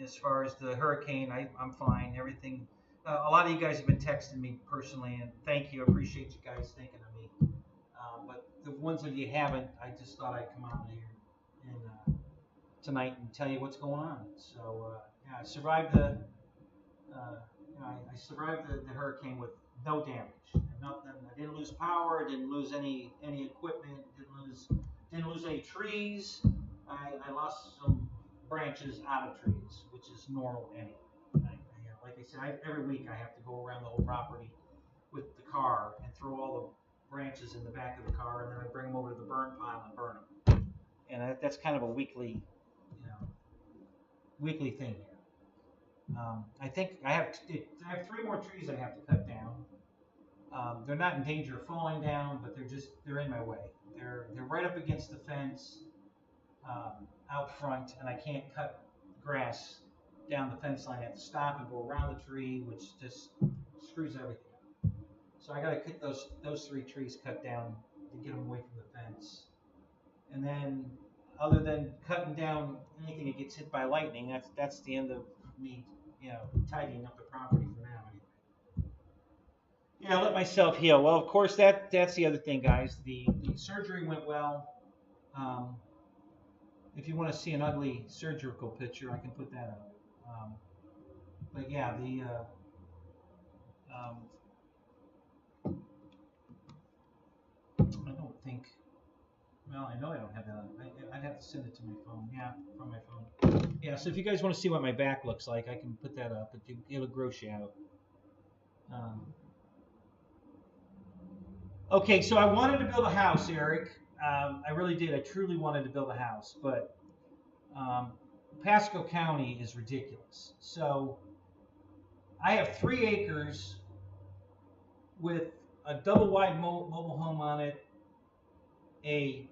as far as the hurricane. I'm fine. Everything. A lot of you guys have been texting me personally, and thank you. I appreciate you guys thinking of me. But the ones of you haven't, I just thought I'd come out here and tonight and tell you what's going on. So yeah, I survived I survived the hurricane with no damage. Nothing. I didn't lose power. Didn't lose any equipment. Didn't lose any trees. I lost some branches out of trees, which is normal anyway. Like I said, every week I have to go around the whole property with the car and throw all the branches in the back of the car, and then I bring them over to the burn pile and burn them. And that's kind of a weekly thing here. I think I have 3 more trees I have to cut down. They're not in danger of falling down, but they're in my way. They're right up against the fence out front, and I can't cut grass down the fence line. I have to stop and go around the tree, which just screws everything up. So I got to get those 3 trees cut down to get them away from the fence. And then, other than cutting down anything that gets hit by lightning, that's the end of me, tidying up the property for now. Anyway. Yeah, let myself heal. Well, of course, that's the other thing, guys. The surgery went well. If you want to see an ugly surgical picture, I can put that up. But yeah, I don't think. Well, I know I don't have that on. I'd have to send it to my phone. Yeah, from my phone. Yeah, so if you guys want to see what my back looks like, I can put that up. It'll gross you out. Okay, so I wanted to build a house, Eric. I really did. I truly wanted to build a house, but Pasco County is ridiculous. So I have 3 acres with a double wide mobile home on it, a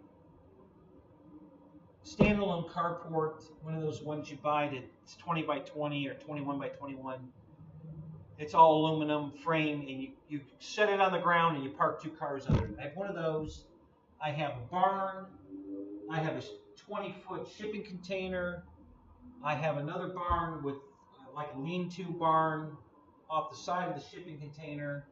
standalone carport, one of those ones you buy that's 20 by 20 or 21 by 21. It's all aluminum frame, and you set it on the ground and you park 2 cars under it. I have one of those. I have a barn. I have a 20-foot shipping container. I have another barn with like a lean-to barn off the side of the shipping container.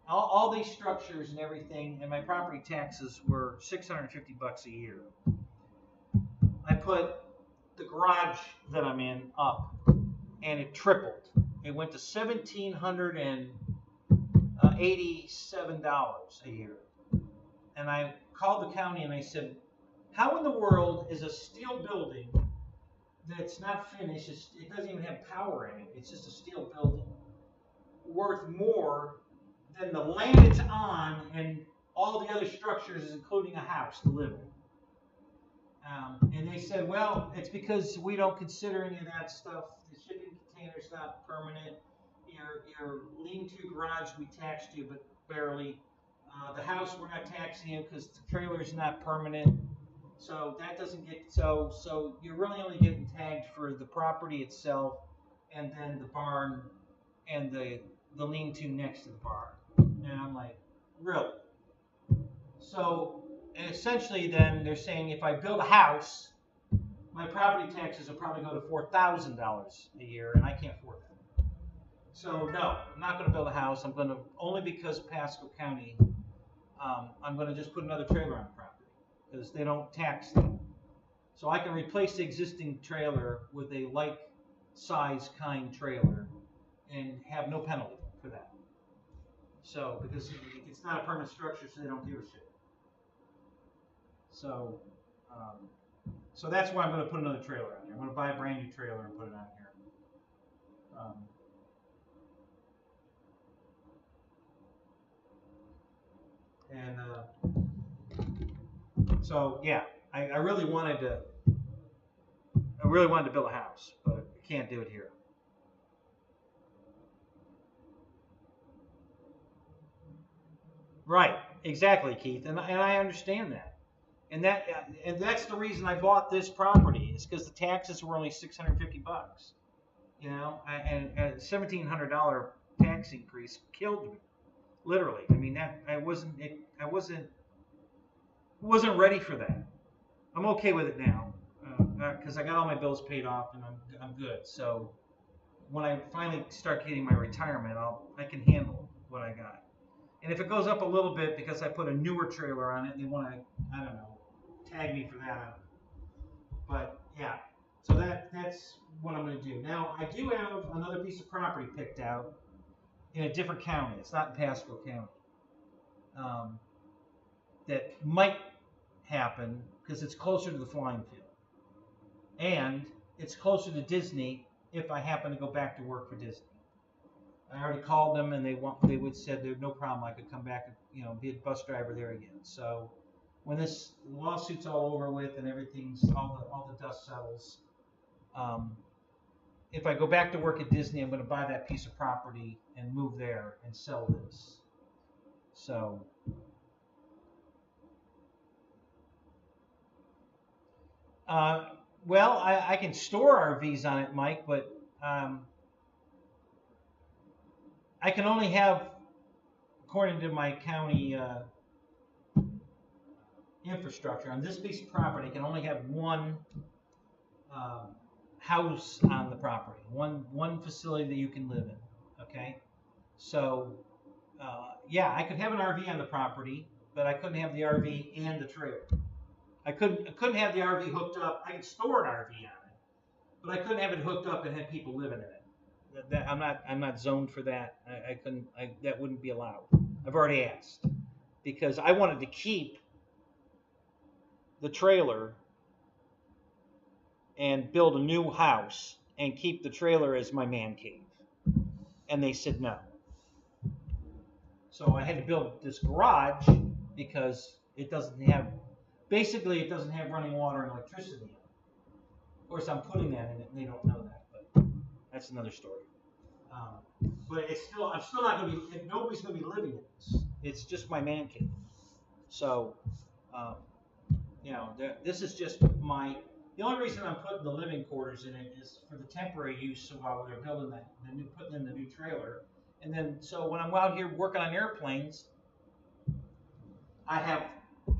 All these structures and everything, and my property taxes were $650 a year. I put the garage that I'm in up, and it tripled. It went to $1,787 a year. and I called the county and I said, how in the world is a steel building that's not finished, it doesn't even have power in it, it's just a steel building, worth more than the land it's on and all the other structures, including a house to live in? And they said, well, it's because we don't consider any of that stuff. The shipping container's not permanent. Your lean-to garage, we taxed you, but barely. The house, we're not taxing you because the trailer's not permanent. So that doesn't get, so you're really only getting tagged for the property itself and then the barn and the lean-to next to the barn. And I'm like, really? So essentially then they're saying if I build a house, my property taxes will probably go to $4,000 a year, and I can't afford that. So no, I'm not going to build a house. I'm going to, only because Pasco County, I'm going to just put another trailer on the property because they don't tax them. So I can replace the existing trailer with a like size kind trailer and have no penalty for that. So, because it's not a permanent structure, so they don't give a shit. So, so that's why I'm going to put another trailer on here. I'm going to buy a brand new trailer and put it on here. So yeah, I really wanted to build a house, but I can't do it here. Right, exactly, Keith, and I understand that. And that's the reason I bought this property, is because the taxes were only $650. You know, and a $1,700 tax increase killed me, literally. I mean, I wasn't ready for that. I'm okay with it now because I got all my bills paid off and I'm good. So when I finally start getting my retirement, I can handle what I got. And if it goes up a little bit because I put a newer trailer on it and they want to, I don't know, tag me for that. But yeah, so that's what I'm going to do. Now, I do have another piece of property picked out in a different county. It's not in Pasco County. That might happen because it's closer to the flying field. And it's closer to Disney if I happen to go back to work for Disney. I already called them and they would said there's no problem. I could come back and, you know, be a bus driver there again. So when this lawsuit's all over with and everything's all the dust settles, if I go back to work at Disney, I'm going to buy that piece of property and move there and sell this. So well, I can store RVs on it, Mike, but I can only have, according to my county infrastructure, on this piece of property, I can only have one house on the property, one facility that you can live in. Okay, so yeah, I could have an RV on the property, but I couldn't have the RV and the trailer. I couldn't have the RV hooked up. I could store an RV on it, but I couldn't have it hooked up and have people living in it. I'm not zoned for that. I couldn't. That wouldn't be allowed. I've already asked because I wanted to keep the trailer and build a new house and keep the trailer as my man cave, and they said no. So I had to build this garage because it doesn't have. Basically, it doesn't have running water and electricity in it. Of course, I'm putting that in it, and they don't know that, but that's another story. But I'm still not going to be. Nobody's going to be living in this. It's just my man cave. So, you know, this is just my. The only reason I'm putting the living quarters in it is for the temporary use. So while we're building putting in the new trailer, and then so when I'm out here working on airplanes, I have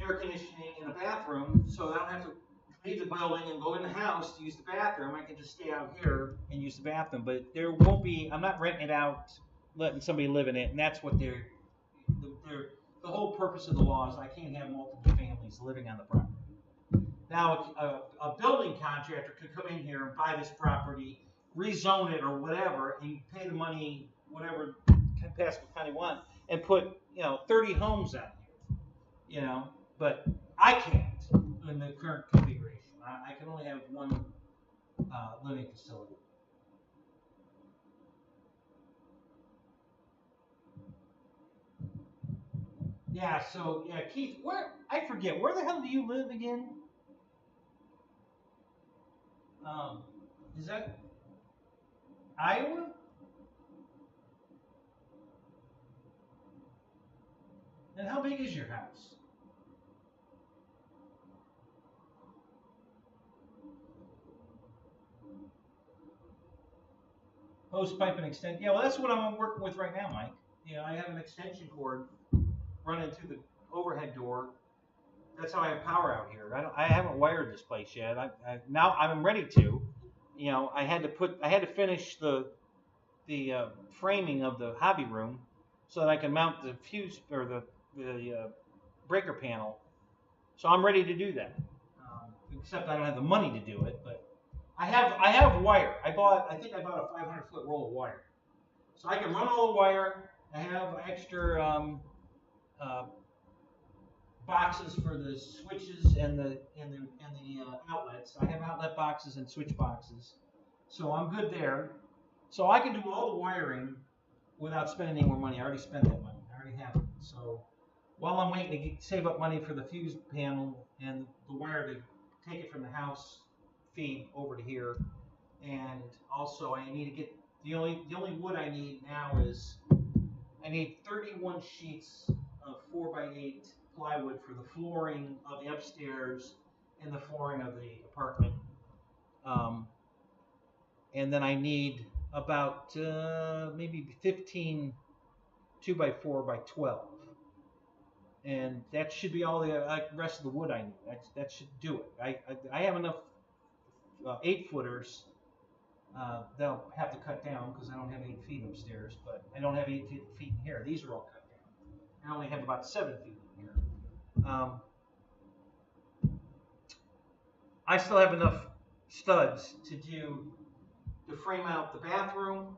air conditioning in a bathroom, so I don't have to leave the building and go in the house to use the bathroom. I can just stay out here and use the bathroom. But there won't be. I'm not renting it out, letting somebody live in it, and that's what the whole purpose of the law is. I can't have multiple families living on the property. Now, a building contractor could come in here and buy this property, rezone it or whatever, and pay the money, whatever Pasco County wants, and put 30 homes out here. you know, but I can't in the current configuration. I can only have one living facility. Yeah, so yeah, Keith, I forget, where the hell do you live again? Is that Iowa? And how big is your house? Hose pipe and extend. Yeah, well, that's what I'm working with right now, Mike. You know, I have an extension cord running through the overhead door. That's how I have power out here. I haven't wired this place yet. Now I'm ready to. You know, I had to finish the framing of the hobby room so that I can mount the fuse or the breaker panel. So I'm ready to do that. Except I don't have the money to do it, but I have wire. I think I bought a 500-foot roll of wire, so I can run all the wire. I have extra boxes for the switches and the outlets. I have outlet boxes and switch boxes, so I'm good there. So I can do all the wiring without spending any more money. I already spent that money. I already have it. So while I'm waiting to save up money for the fuse panel and the wire to take it from the house feed over to here, and also I need to get the only wood I need now is I need 31 sheets of 4x8 plywood for the flooring of the upstairs and the flooring of the apartment, and then I need about maybe 15 2x4x12, and that should be all the rest of the wood I need. That should do it. I have enough 8-footers. They'll have to cut down because I don't have 8 feet upstairs, but I don't have 8 feet in here. These are all cut down. I only have about 7 feet in here. I still have enough studs to frame out the bathroom,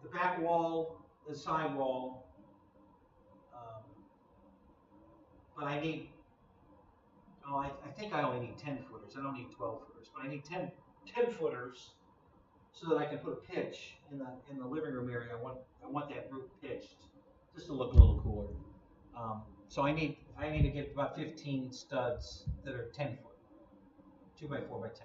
the back wall, the side wall, but I need. Oh, I think I only need 10 footers. I don't need 12 footers, but I need 10 footers so that I can put a pitch in the living room area. I want that roof pitched just to look a little cooler. So I need to get about 15 studs that are 10 foot, 2x4x10,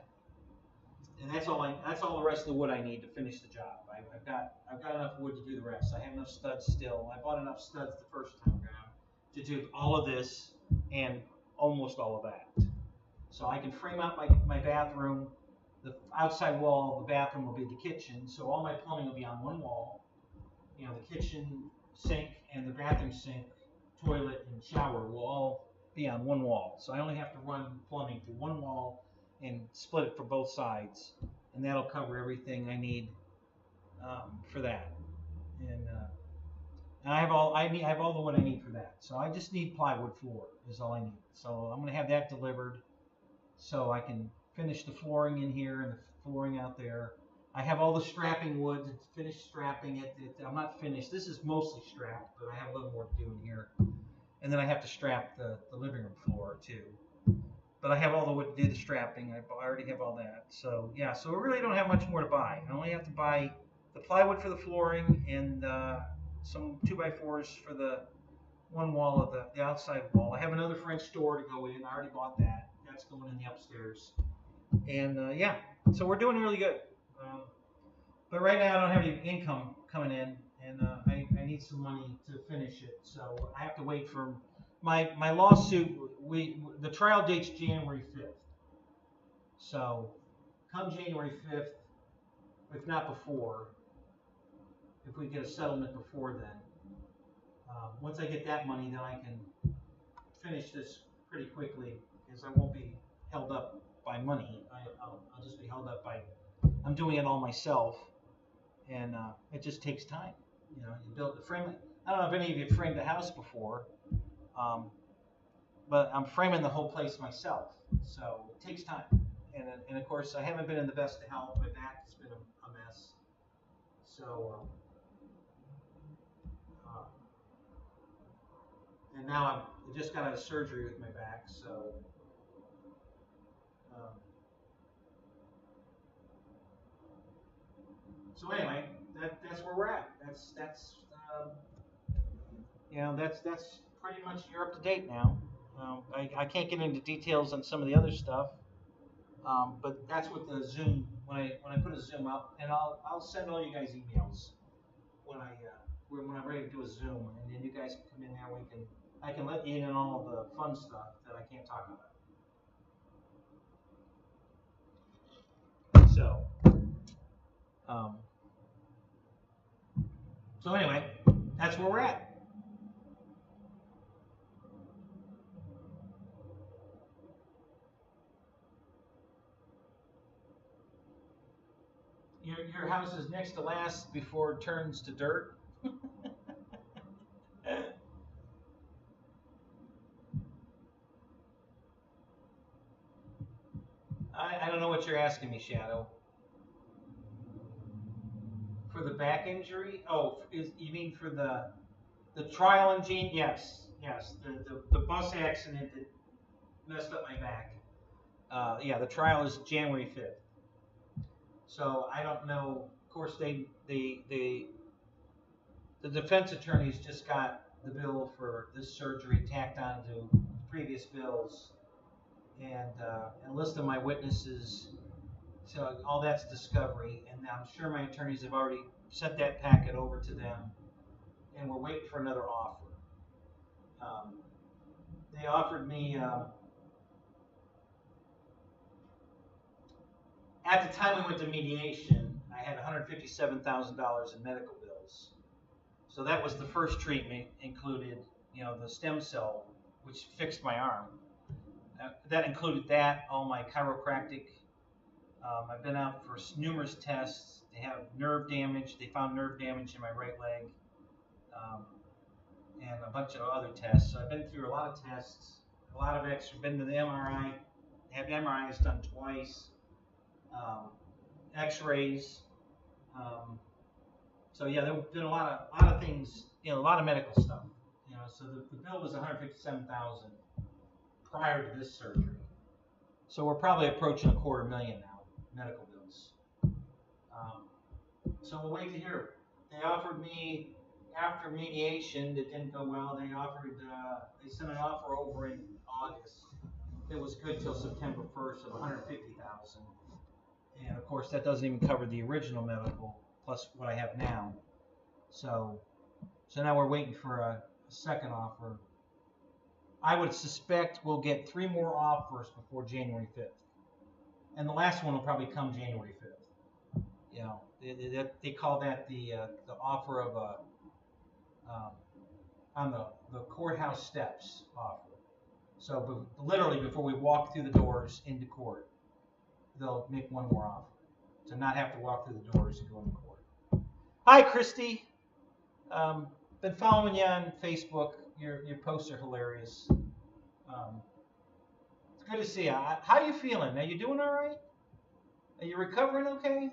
and that's all the rest of the wood I need to finish the job. I've got enough wood to do the rest. I have enough studs still. I bought enough studs the first time around to do all of this and almost all of that. So I can frame out my bathroom. The outside wall of the bathroom will be the kitchen, so all my plumbing will be on one wall. You know, the kitchen sink and the bathroom sink, toilet and shower will all be on one wall. So I only have to run plumbing through one wall and split it for both sides, and that'll cover everything I need for that. And I have all the wood I need for that. So I just need plywood floor is all I need. So I'm going to have that delivered so I can finish the flooring in here and the flooring out there. I have all the strapping wood to finish strapping it. I'm not finished. This is mostly strapped, but I have a little more to do in here. And then I have to strap the living room floor too. But I have all the wood to do the strapping. I already have all that. So yeah, so I really don't have much more to buy. I only have to buy the plywood for the flooring and some 2x4s for the one wall of the outside wall. I have another French door to go in. I already bought that. That's going in the upstairs. And yeah, so we're doing really good. But right now I don't have any income coming in, and I need some money to finish it. So I have to wait for my lawsuit. The trial date's January 5th. So come January 5th, if not before, if we get a settlement before then, once I get that money, then I can finish this pretty quickly because I won't be held up by money. I'll just be held up by, I'm doing it all myself, and it just takes time. You know, you build the frame. I don't know if any of you have framed a house before, but I'm framing the whole place myself, so it takes time. And of course, I haven't been in the best of health. My back has been a mess. So, and now I just got out of surgery with my back, so um, so anyway, that's where we're at. That's pretty much, you're up to date now. I can't get into details on some of the other stuff, but that's what the Zoom, when I put a Zoom up, and I'll send all you guys emails when I'm ready to do a Zoom, and then you guys can come in there. I can let you in on all the fun stuff that I can't talk about. So anyway, that's where we're at. Your house is next to last before it turns to dirt. I don't know what you're asking me, Shadow. For the back injury? Oh, you mean for the trial engine? Yes. The bus accident that messed up my back. Yeah, the trial is January 5th. So I don't know. Of course, the defense attorneys just got the bill for this surgery tacked onto previous bills, and a list of my witnesses. So all that's discovery, and I'm sure my attorneys have already sent that packet over to them, and we're waiting for another offer. They offered me, at the time we went to mediation, I had $157,000 in medical bills. So that was the first treatment, included, the stem cell, which fixed my arm. That included all my chiropractic. I've been out for numerous tests. They have nerve damage. They found nerve damage in my right leg, and a bunch of other tests. So I've been through a lot of tests, a lot of extra. Been to the MRI. Had MRIs done twice. X-rays. So yeah, there have been a lot of things. A lot of medical stuff. So the bill was $157,000 prior to this surgery. So we're probably approaching $250,000 now. Medical bills. So we'll wait to hear. They offered me, after mediation that didn't go well, they sent an offer over in August that was good till September 1st of $150,000. And of course that doesn't even cover the original medical plus what I have now. So now we're waiting for a second offer. I would suspect we'll get 3 more offers before January 5th. And the last one will probably come January 5th. They call that the offer of on the courthouse steps offer. So literally before we walk through the doors into court, they'll make one more offer to not have to walk through the doors and go into court. Hi, Christy. Been following you on Facebook. Your posts are hilarious. It's good to see you. How are you feeling? Are you doing all right? Are you recovering okay?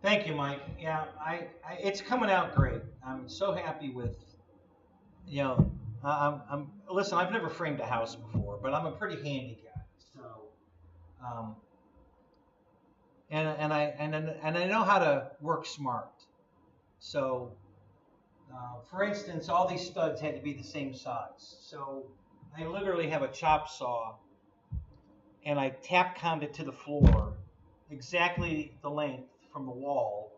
Thank you, Mike. Yeah, it's coming out great. I'm so happy with, listen, I've never framed a house before, but I'm a pretty handy guy. So, and I know how to work smart. So, for instance, all these studs had to be the same size. So I literally have a chop saw, and I tap count it to the floor, exactly the length from the wall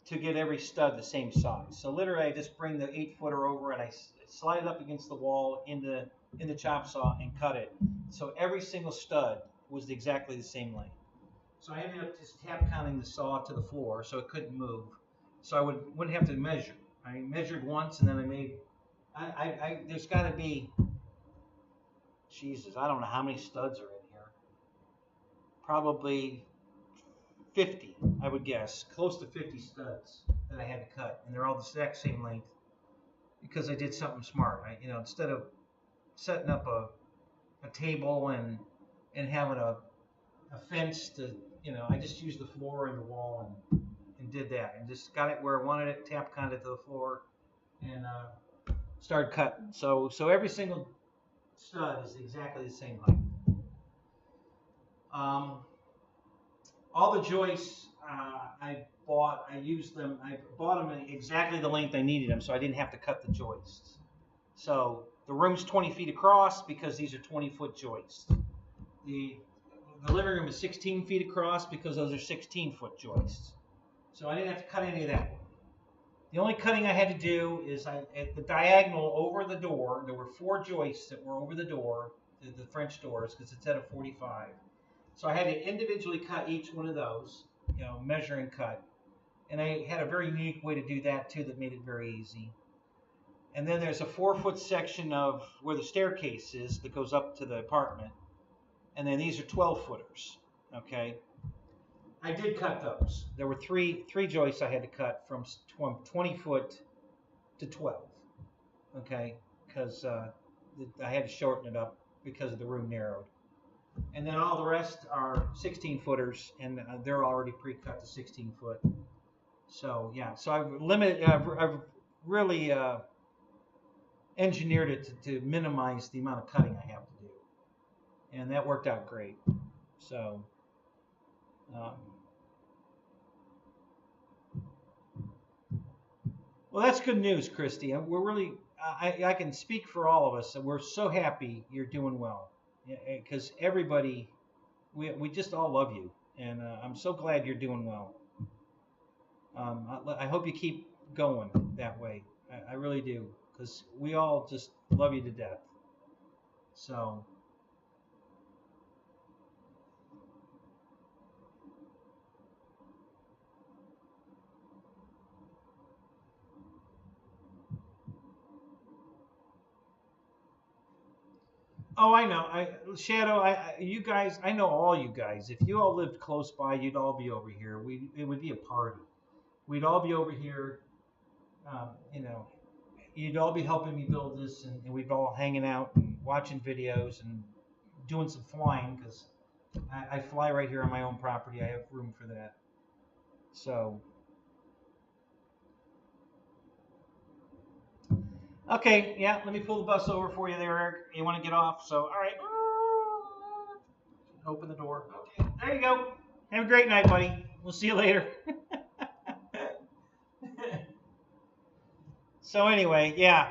to get every stud the same size. So literally I just bring the 8-footer over and I slide it up against the wall in the chop saw and cut it. So every single stud was exactly the same length. So I ended up just tap counting the saw to the floor so it couldn't move. So I wouldn't have to measure. I measured once and then I made, there's got to be, Jesus, I don't know how many studs are in here. Probably 50, I would guess. Close to 50 studs that I had to cut. And they're all the exact same length because I did something smart. Instead of setting up a table and having a fence to, I just used the floor and the wall and did that. And just got it where I wanted it, tap counted to the floor, and started cutting. So every single stud is exactly the same height. All the joists I bought them exactly the length I needed them, so I didn't have to cut the joists. So the room's 20 feet across because these are 20-foot joists. The living room is 16 feet across because those are 16-foot joists. So I didn't have to cut any of that one. The only cutting I had to do is at the diagonal over the door, there were 4 joists that were over the door, the French doors, because it's at a 45. So I had to individually cut each one of those, measure and cut. And I had a very unique way to do that too that made it very easy. And then there's a 4-foot section of where the staircase is that goes up to the apartment. And then these are 12-footers, okay? I did cut those. There were three joists I had to cut from 20 foot to 12, okay? Because I had to shorten it up because of the room narrowed. And then all the rest are 16-footers, and they're already pre-cut to 16-foot. So yeah, so I've really engineered it to minimize the amount of cutting I have to do, and that worked out great. So. Well, that's good news, Christy. We're really, I can speak for all of us, and we're so happy you're doing well, because everybody, we just all love you, and I'm so glad you're doing well. I hope you keep going that way. I really do, because we all just love you to death. So. Oh, I know. Shadow, you guys, I know all you guys. If you all lived close by, you'd all be over here. It would be a party. We'd all be over here. You'd all be helping me build this, and we'd all hanging out and watching videos and doing some flying, because I fly right here on my own property. I have room for that. So. Okay, yeah, let me pull the bus over for you there, Eric. You want to get off? So, all right. Open the door. Okay, there you go. Have a great night, buddy. We'll see you later. So anyway, yeah.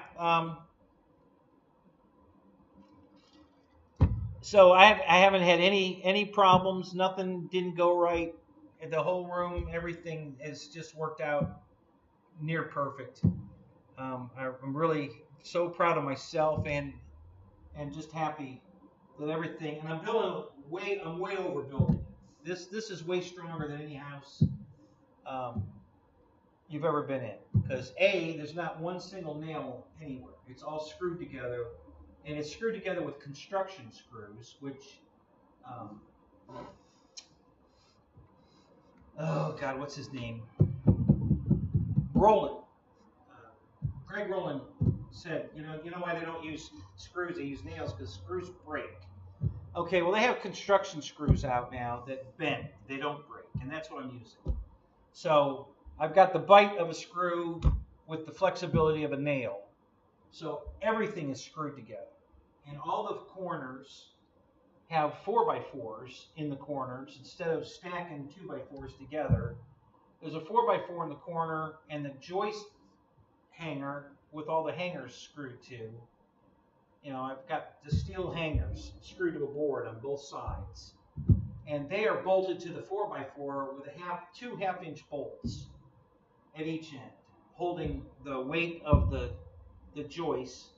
So I haven't had any problems. Nothing didn't go right. The whole room, everything has just worked out near perfect. I'm really so proud of myself and just happy that everything. And I'm way overbuilding it. This is way stronger than any house you've ever been in. Because there's not one single nail anywhere. It's all screwed together, and it's screwed together with construction screws, which oh God, what's his name? Roland. Greg Rowland said, you know why they don't use screws, they use nails, because screws break. Okay, well, they have construction screws out now that bend. They don't break, and that's what I'm using. So I've got the bite of a screw with the flexibility of a nail. So everything is screwed together. And all the corners have 4x4s in the corners. Instead of stacking 2x4s together, there's a 4x4 in the corner, and the joist hanger with all the hangers screwed to. I've got the steel hangers screwed to a board on both sides, and they are bolted to the 4x4 with two half-inch bolts at each end, holding the weight of the joists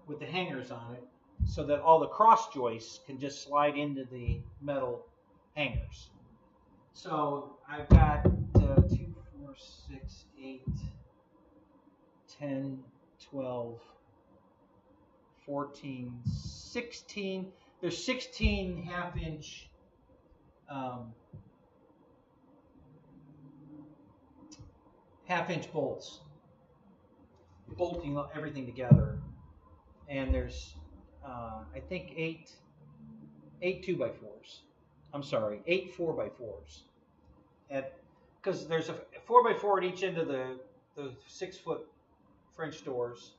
with the hangers on it, so that all the cross joists can just slide into the metal hangers. So I've got 2, 4, 6, 8, 10, 12, 14, 16. There's 16 half-inch half-inch bolts, bolting everything together. And there's, I think, eight 2x4s. I'm sorry, 8 4x4s. Because there's a 4x4 at each end of the 6-foot French doors,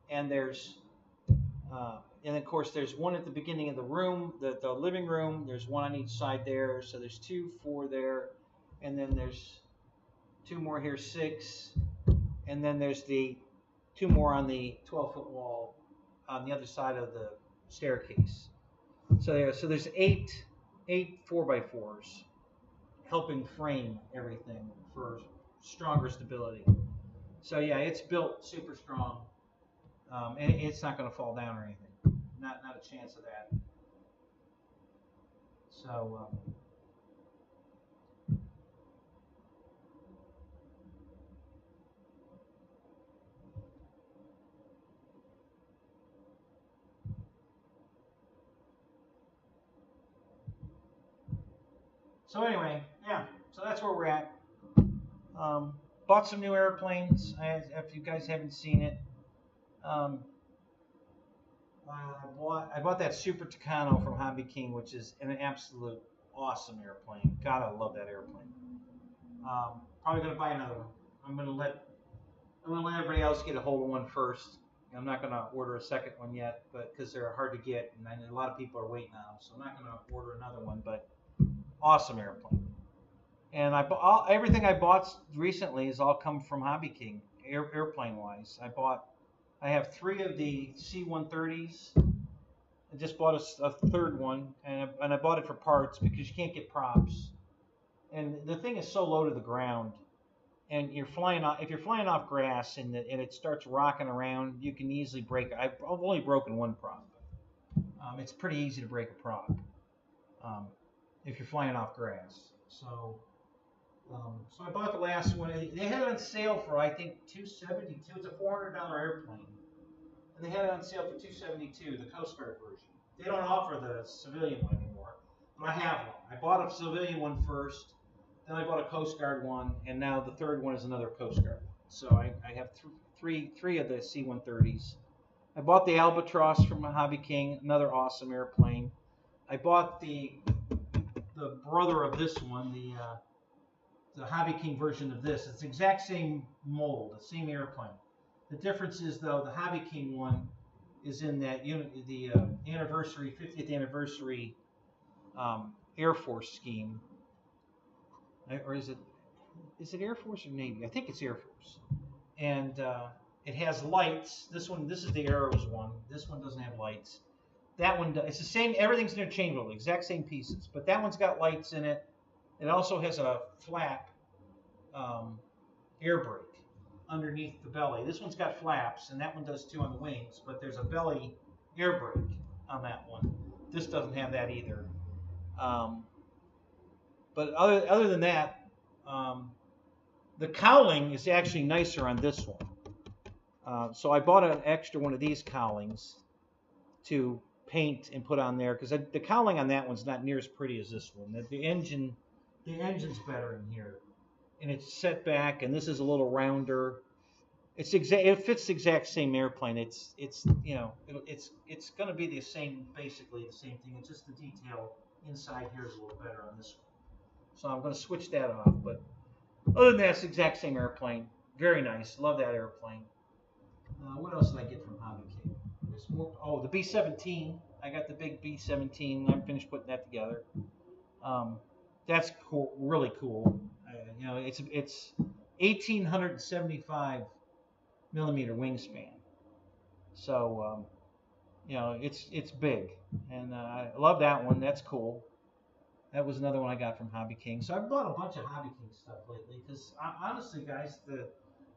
and there's and of course there's one at the beginning of the room, the living room. There's one on each side there, so there's 2, 4 there, and then there's 2 more here, 6, and then there's the 2 more on the 12-foot wall on the other side of the staircase. So there's 8 4x4s helping frame everything for stronger stability. So yeah, it's built super strong, and it's not going to fall down or anything. Not a chance of that. So so anyway, yeah. So that's where we're at. Bought some new airplanes. If you guys haven't seen it, I bought that Super Tucano from Hobby King, which is an absolute awesome airplane. God, I love that airplane. Probably gonna buy another one. I'm gonna let everybody else get a hold of one first. I'm not gonna order a second one yet, but because they're hard to get, and I know a lot of people are waiting on them, so I'm not gonna order another one. But awesome airplane. And everything I bought recently has all come from Hobby King, airplane wise. I have 3 of the C-130s. I just bought a third one, and I bought it for parts because you can't get props. And the thing is so low to the ground, and if you're flying off grass and it starts rocking around, you can easily break it. I've only broken one prop. It's pretty easy to break a prop if you're flying off grass. So I bought the last one. They had it on sale for, I think, $272. It's a $400 airplane, and they had it on sale for $272, the Coast Guard version. They don't offer the civilian one anymore, but I have one. I bought a civilian one first, then I bought a Coast Guard one, and now the third one is another Coast Guard one. So I have three of the C-130s. I bought the Albatross from Hobby King, another awesome airplane. I bought the brother of this one, the Hobby King version of this. It's the exact same mold, the same airplane. The difference is, though, the Hobby King one is in that the 50th anniversary Air Force scheme. Or is it Air Force or Navy? I think it's Air Force. And it has lights. This is the Arrows one. This one doesn't have lights. That one, it's the same. Everything's interchangeable, the exact same pieces. But that one's got lights in it. It also has a flap air brake underneath the belly. This one's got flaps, and that one does too on the wings. But there's a belly air brake on that one. This doesn't have that either. But other than that, the cowling is actually nicer on this one. So I bought an extra one of these cowlings to paint and put on there, because the cowling on that one's not near as pretty as this one. The engine's better in here, and it's set back, and this is a little rounder. It fits the exact same airplane. It's going to be basically the same thing. It's just the detail inside here is a little better on this one. So I'm going to switch that off. But other than that, it's the exact same airplane. Very nice. Love that airplane. What else did I get from Hobby King? There's more. Oh, the B-17. I got the big B-17. I'm finished putting that together. That's cool. Really cool. It's 1,875 millimeter wingspan. So it's big, and I love that one. That's cool. That was another one I got from Hobby King. So I've bought a bunch of Hobby King stuff lately because honestly, guys,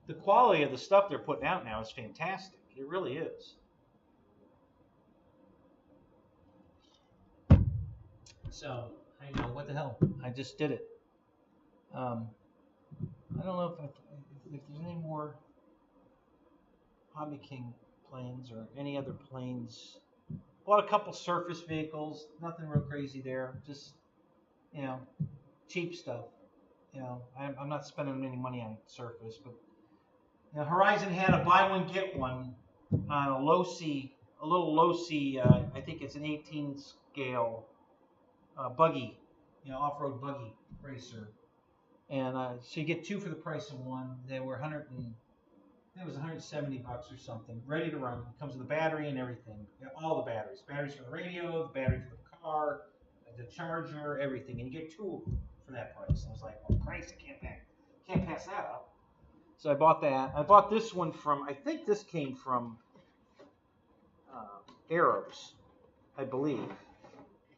the quality of the stuff they're putting out now is fantastic. It really is. So I know what the hell. I just did it. Um, I don't know if there's any more Hobby King planes or any other planes. Bought a couple surface vehicles. Nothing real crazy there. Just, you know, cheap stuff. You know, I'm not spending any money on surface, but you know, Horizon had a buy one get one on a low C, a little low C. I think it's an 18 scale buggy, you know, off-road buggy racer, and so you get two for the price of one. They were 100 and it was 170 bucks or something, ready to run. It comes with a battery and everything. You know, all the batteries for the radio, the battery for the car, the charger, everything, and you get two for that price. And I was like, well, Christ, I can't pass that up. So I bought that. I bought this one from, I think this came from Arabs, I believe.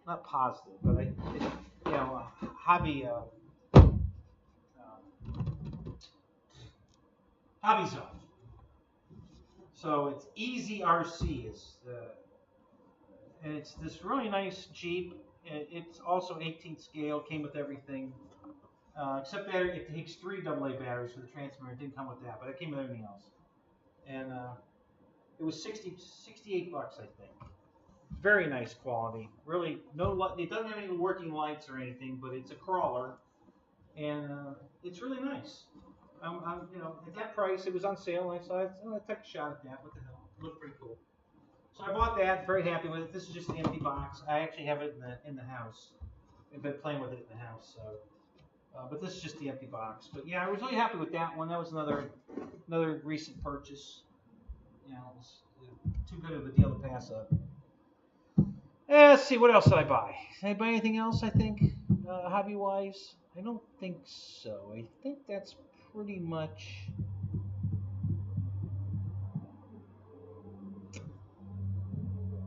Not positive, but you know, hobby Zone. So it's Easy RC and it's this really nice Jeep. It's also 18 scale, came with everything. Except that it takes 3 AA batteries for the transmitter. It didn't come with that, but it came with everything else. And it was 68 bucks, I think. Very nice quality. Really, it doesn't have any working lights or anything, but it's a crawler, and it's really nice. You know, at that price, it was on sale, and I saw it. So I took a shot at that. What the hell? It looked pretty cool. So I bought that. Very happy with it. This is just an empty box. I actually have it in the house. I've been playing with it in the house, so. But this is just the empty box. But yeah, I was really happy with that one. That was another recent purchase. You know, it was too good of a deal to pass up. Let's see, what else did I buy? Did I buy anything else, I think, hobby-wise? I don't think so. I think that's pretty much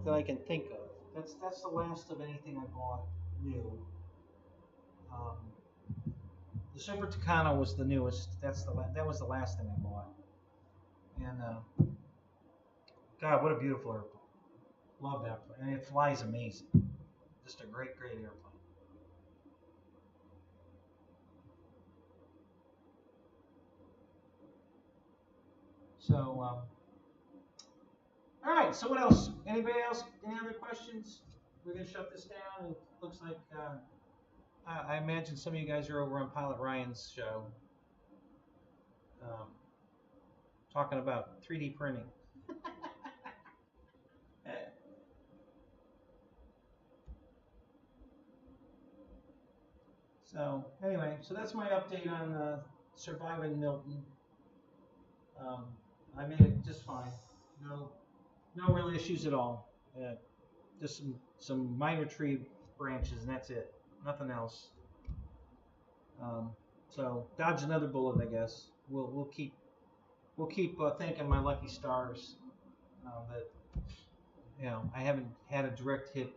that I can think of. That's the last of anything I bought new. The Super Tucano was the newest. That was the last thing I bought. And God, what a beautiful airplane! Love that plane, and it flies amazing. Just a great airplane. So, all right. So what else? Anybody else? Any other questions? We're gonna shut this down. It looks like I imagine some of you guys are over on Pilot Ryan's show, talking about 3D printing. So anyway, so that's my update on surviving Milton. I made it just fine. No real issues at all. Just some minor tree branches, and that's it. Nothing else. So dodge another bullet, I guess. We'll keep thanking my lucky stars that I haven't had a direct hit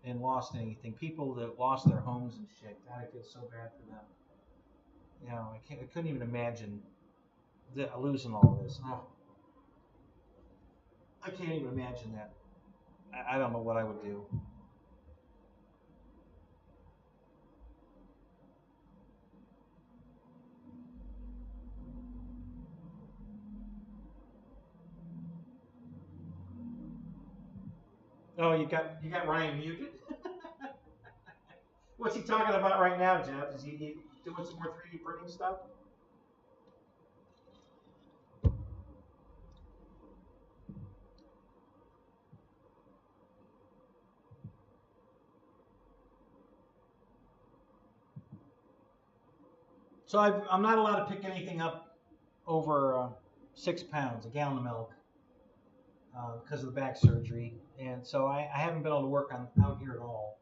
and lost anything. People that lost their homes and shit. God, I feel so bad for them. I couldn't even imagine losing all this. Oh, I can't even imagine that. I don't know what I would do. Oh, you got Ryan muted? What's he talking about right now, Jeff? Is he doing some more 3D printing stuff? So I'm not allowed to pick anything up over 6 pounds, a gallon of milk, because of the back surgery. And so I haven't been able to work out here at all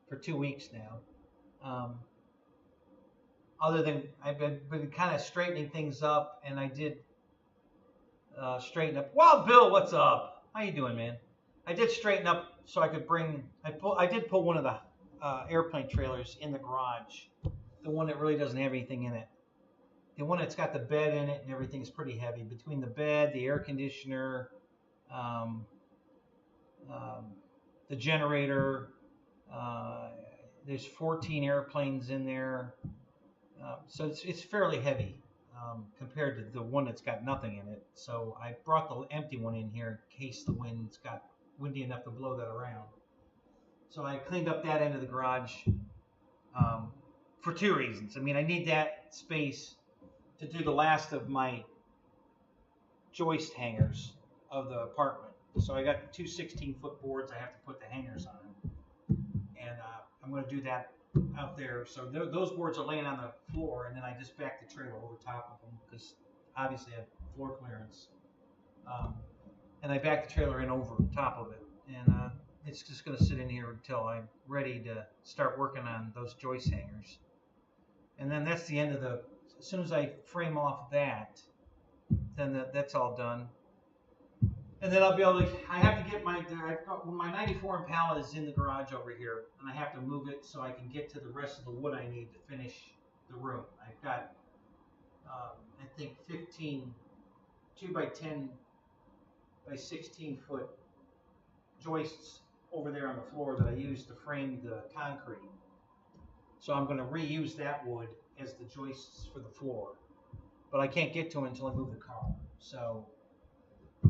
for 2 weeks now. Other than I've been kind of straightening things up, and I did straighten up. Wow, Bill, what's up? How you doing, man? I did straighten up so I could I did pull one of the airplane trailers in the garage. The one that really doesn't have anything in it. The one that's got the bed in it and everything is pretty heavy. Between the bed, the air conditioner, the generator, there's 14 airplanes in there. So it's fairly heavy compared to the one that's got nothing in it. So I brought the empty one in here in case the wind's got windy enough to blow that around. So I cleaned up that end of the garage for two reasons. I mean, I need that space to do the last of my joist hangers of the apartment. So I got two 16-foot boards I have to put the hangers on. And I'm going to do that out there. So those boards are laying on the floor, and then I just back the trailer over top of them because obviously I have floor clearance. And I back the trailer in over top of it. And it's just going to sit in here until I'm ready to start working on those joist hangers. And then that's the end of the, as soon as I frame off that, then that's all done. And then I'll be able to, I have to get my 94 Impala is in the garage over here, and I have to move it so I can get to the rest of the wood I need to finish the room. I've got, I think 15 2x10 by 16 foot joists over there on the floor that I used to frame the concrete. So I'm going to reuse that wood as the joists for the floor. But I can't get to it until I move the car. So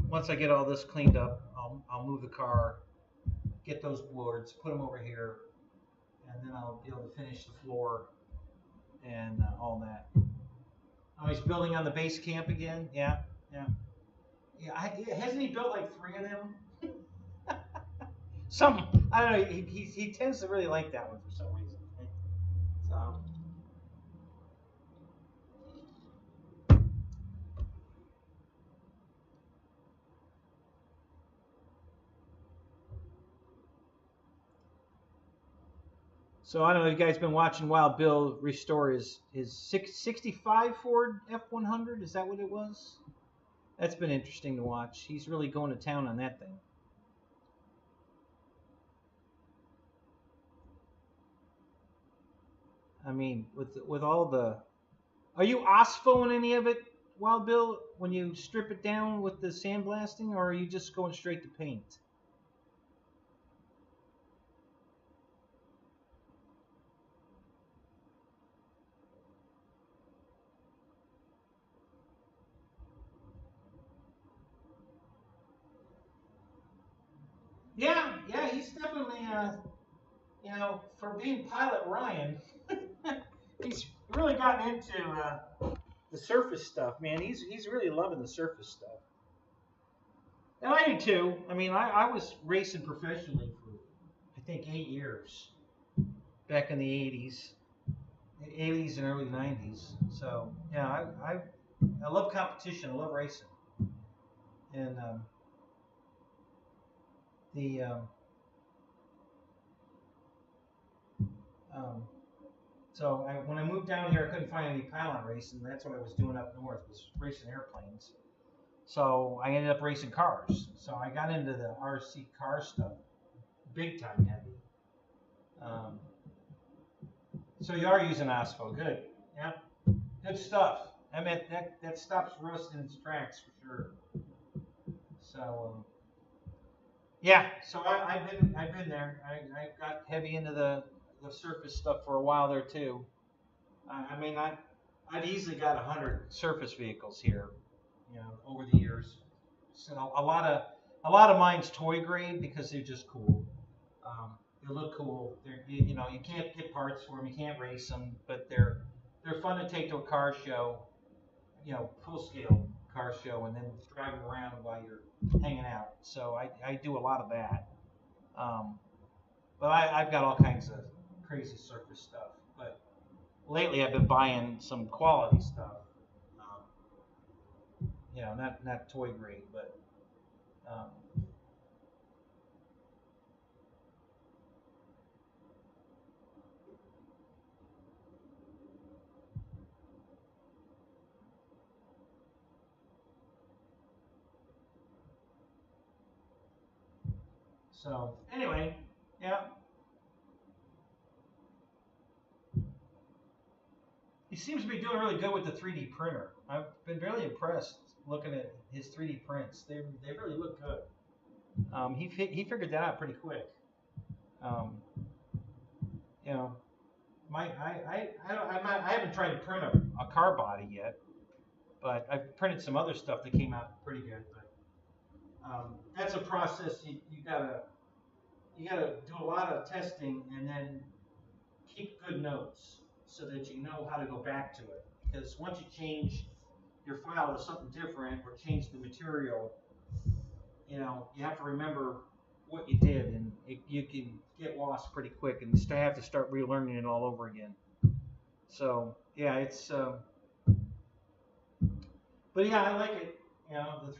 once I get all this cleaned up, I'll move the car, get those boards, put them over here, and then I'll be able to finish the floor and all that. Oh, he's building on the base camp again? Yeah. Hasn't he built like 3 of them? I don't know. He tends to really like that one for some reason. So I don't know if you guys been watching Wild Bill restore his 65 Ford F100. Is that what it was? That's been interesting to watch. He's really going to town on that thing. I mean, with all the, are you OSFOing any of it, Wild Bill, when you strip it down with the sandblasting, or are you just going straight to paint? Yeah, he's definitely, for being Pilot Ryan, he's really gotten into the surface stuff, man. He's really loving the surface stuff. And I do too. I mean, I was racing professionally for, I think, 8 years back in the 80s and early 90s. So, yeah, I love competition. I love racing. And when I moved down here, I couldn't find any pilot racing. That's what I was doing up north, was racing airplanes. So I ended up racing cars. So I got into the RC car stuff, big time heavy. So you are using OSFO, good. Yeah, good stuff. I mean, that stops rust in its tracks for sure. So yeah, so I've been there. I got heavy into the surface stuff for a while there too. I mean, I've easily got 100 surface vehicles here, over the years. So a lot of mine's toy grade because they're just cool. They look cool. You can't get parts for them. You can't race them, but they're fun to take to a car show, full scale car show, and then drive them around while you're hanging out. So I do a lot of that. But I've got all kinds of crazy surface stuff. But lately I've been buying some quality stuff. Not toy grade, but so anyway, yeah. He seems to be doing really good with the 3D printer. I've been really impressed looking at his 3D prints. They really look good. He figured that out pretty quick. I haven't tried to print a car body yet, but I've printed some other stuff that came out pretty good. But that's a process you gotta do a lot of testing and then keep good notes so that you know how to go back to it. Because once you change your file to something different or change the material, you have to remember what you did, and you can get lost pretty quick and have to start relearning it all over again. So yeah, but yeah, I like it. The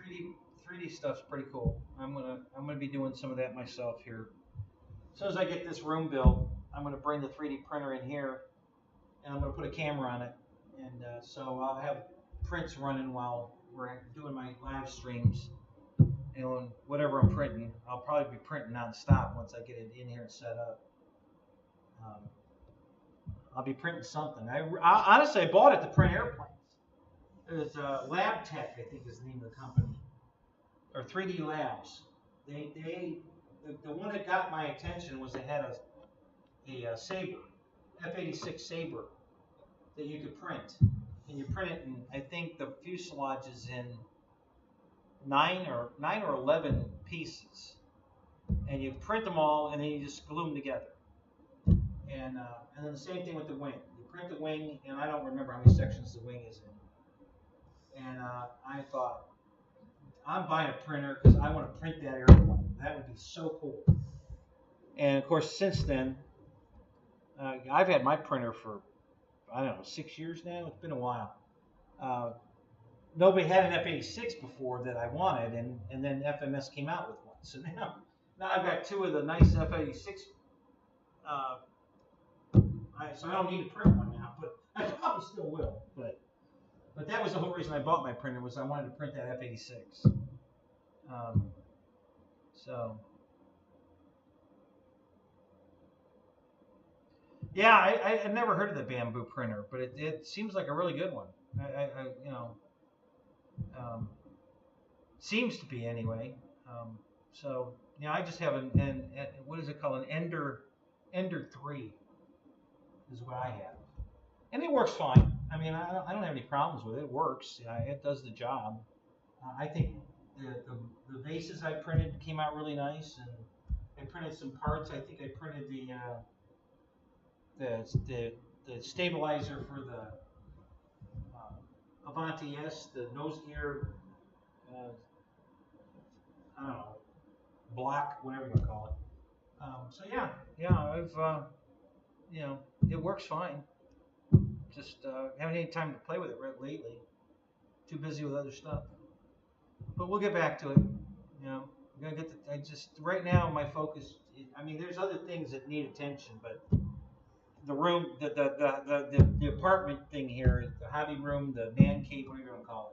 3D stuff's pretty cool. I'm gonna be doing some of that myself here. As soon as I get this room built, I'm gonna bring the 3D printer in here, and I'm gonna put a camera on it, and so I'll have prints running while we're doing my live streams. And whatever I'm printing, I'll probably be printing non-stop once I get it in here and set up. I'll be printing something. Honestly, I bought it to print airplanes. There's Lab Tech, I think is the name of the company, or 3D Labs. The one that got my attention was they had a Sabre, F-86 Sabre, that you could print. And you print it in, I think the fuselage is in 9 or 11 pieces, and you print them all, and then you just glue them together. And then the same thing with the wing. You print the wing, and I don't remember how many sections the wing is in. And I thought, I'm buying a printer because I want to print that airplane. That would be so cool. And of course, since then, I've had my printer for, I don't know, 6 years now. It's been a while. Nobody had an F-86 before that I wanted, and then FMS came out with one. So now I've got two of the nice F-86. So I don't need to print one now, but I probably still will. But that was the whole reason I bought my printer, was I wanted to print that F-86. So yeah, I never heard of the bamboo printer, but it seems like a really good one. Seems to be anyway. So I just have an what is it called, an Ender 3 is what I have, and it works fine. I mean, I don't have any problems with it. It works. It does the job. I think the bases I printed came out really nice, and I printed some parts. I think I printed the stabilizer for the AVANTI-S, the nose gear, I don't know, block, whatever you want to call it. So yeah, I've, it works fine. Just haven't any time to play with it lately. Too busy with other stuff. But we'll get back to it. I'm gonna get right now my focus. I mean, there's other things that need attention, but the room, the apartment thing here, the hobby room, the man cave, whatever you want to call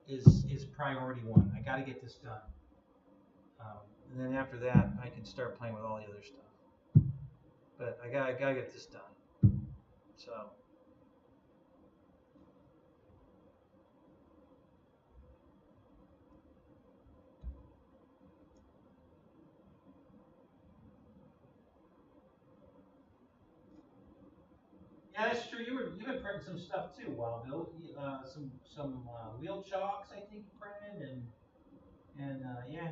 it, is priority one. I got to get this done, and then after that, I can start playing with all the other stuff. But I gotta get this done. So. Yeah, that's true. You've been printing some stuff too, Wild Bill. Some wheel chocks, I think, you printed, and yeah.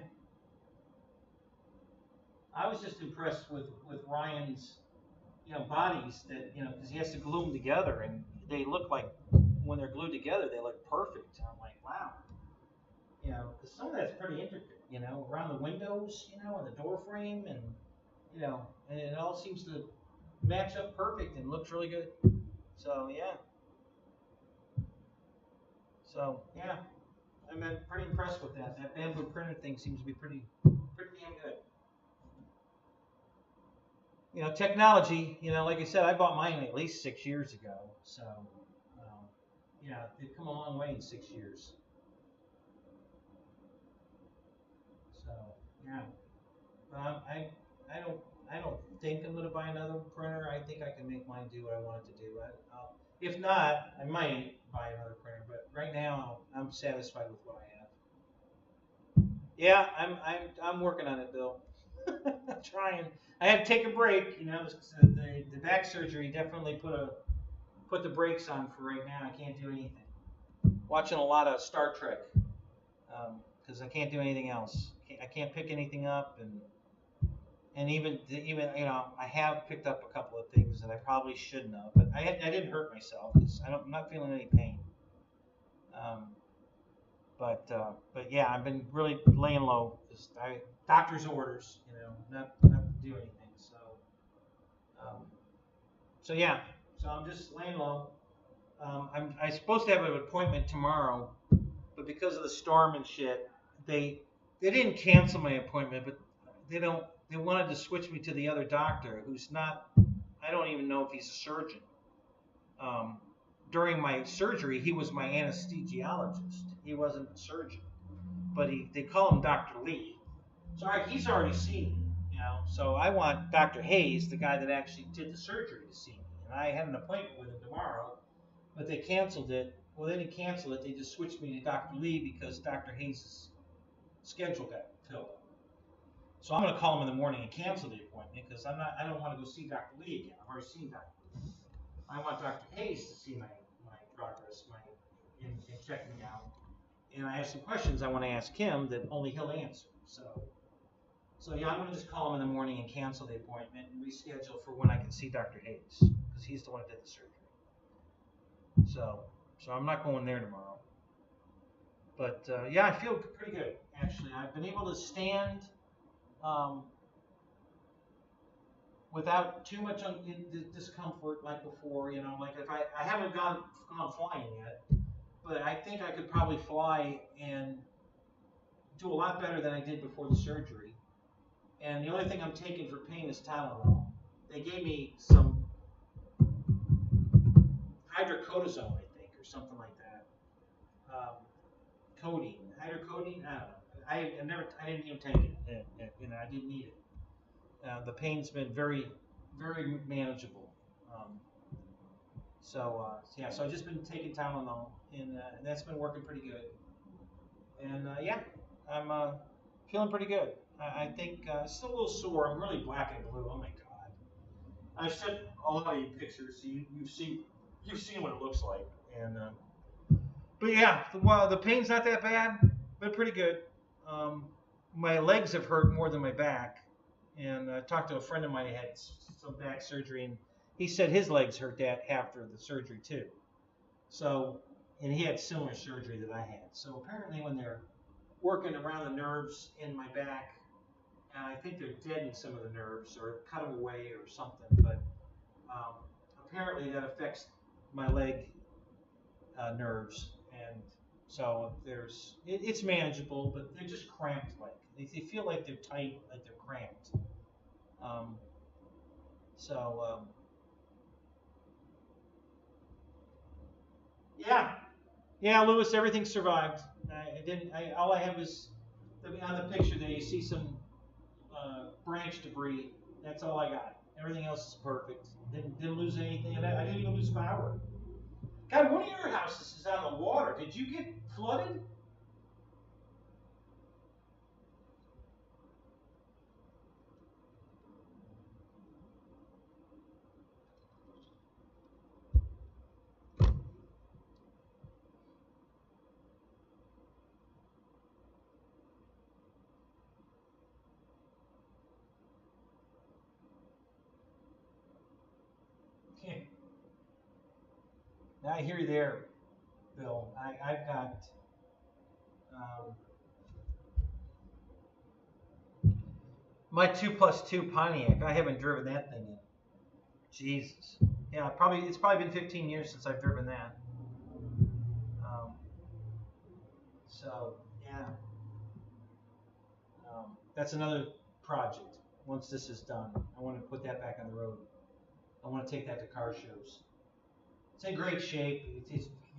I was just impressed with Ryan's bodies, that because he has to glue them together, and they look like, when they're glued together, they look perfect. And I'm like, wow. Because some of that's pretty intricate. Around the windows, and the door frame, and and it all seems to match up perfect and looks really good. So yeah. I'm pretty impressed with that. That bamboo printer thing seems to be pretty damn good. Technology. Like I said, I bought mine at least 6 years ago. So they've come a long way in 6 years. So yeah, I don't think I'm going to buy another printer. I think I can make mine do what I want it to do. If not, I might buy another printer. But right now, I'm satisfied with what I have. Yeah, I'm working on it, Bill. I'm trying. I had to take a break. You know, the back surgery definitely put the brakes on for right now. I can't do anything. Watching a lot of Star Trek because I can't do anything else. I can't pick anything up, and even you know, I have picked up a couple of things that I probably shouldn't have, but I didn't hurt myself because I'm not feeling any pain. Um, but yeah, I've been really laying low. Just doctor's orders, you know, not to do anything. Um, so yeah, so I'm just laying low. I'm supposed to have an appointment tomorrow, but because of the storm and shit, they didn't cancel my appointment, but they wanted to switch me to the other doctor who's not. I don't even know if he's a surgeon. Um, During my surgery, he was my anesthesiologist. He wasn't a surgeon, but they call him Dr. Lee. So he's already seen me, you know. So I want Dr. Hayes, the guy that actually did the surgery, to see me. And I had an appointment with him tomorrow, but they canceled it. Well, they didn't cancel it. They just switched me to Dr. Lee because Dr. Hayes' schedule got filled up. So I'm going to call him in the morning and cancel the appointment because I don't want to go see Dr. Lee again. I've already seen Dr. Lee. I want Dr. Hayes to see my progress, in checking me out. And I have some questions I want to ask him that only he'll answer. So yeah, I'm going to just call him in the morning and cancel the appointment and reschedule for when I can see Dr. Hayes because he's the one that did the surgery. So I'm not going there tomorrow. But yeah, I feel pretty good actually. I've been able to stand without too much discomfort like before. You know, like if I haven't gone flying yet, but I think I could probably fly and do a lot better than I did before the surgery. And the only thing I'm taking for pain is Tylenol. They gave me some hydrocodone, I think, or something like that. Codeine, hydrocodone. I don't know. I didn't even take it. You know, I didn't need it. The pain's been very, very manageable. Yeah, so I've just been taking Tylenol, and that's been working pretty good. And yeah, I'm feeling pretty good. I think still a little sore. I'm really black and blue. Oh my god! I've sent a lot of you pictures, so you've seen what it looks like. And but yeah, the pain's not that bad, but pretty good. My legs have hurt more than my back. And I talked to a friend of mine who had some back surgery, and he said his legs hurt after the surgery too. So, and he had similar surgery that I had. So apparently, when they're working around the nerves in my back, and I think they're deadening some of the nerves or cut them away or something. But apparently, that affects my leg nerves, and so it's manageable, but they're just cramped. Like they feel like they're tight, like they're cramped. Um, yeah, Lewis, everything survived. I didn't. All I have is on the picture there. You see some branch debris. That's all I got. Everything else is perfect. Didn't lose anything. I didn't even lose power. God, one of your houses is on the water. Did you get flooded? Now I hear you there, Bill. I've got um, my 2+2 Pontiac. I haven't driven that thing in. Jesus. Yeah, it's probably been 15 years since I've driven that. Um, so yeah, that's another project. Once this is done, I want to put that back on the road. I want to take that to car shows. It's in great shape.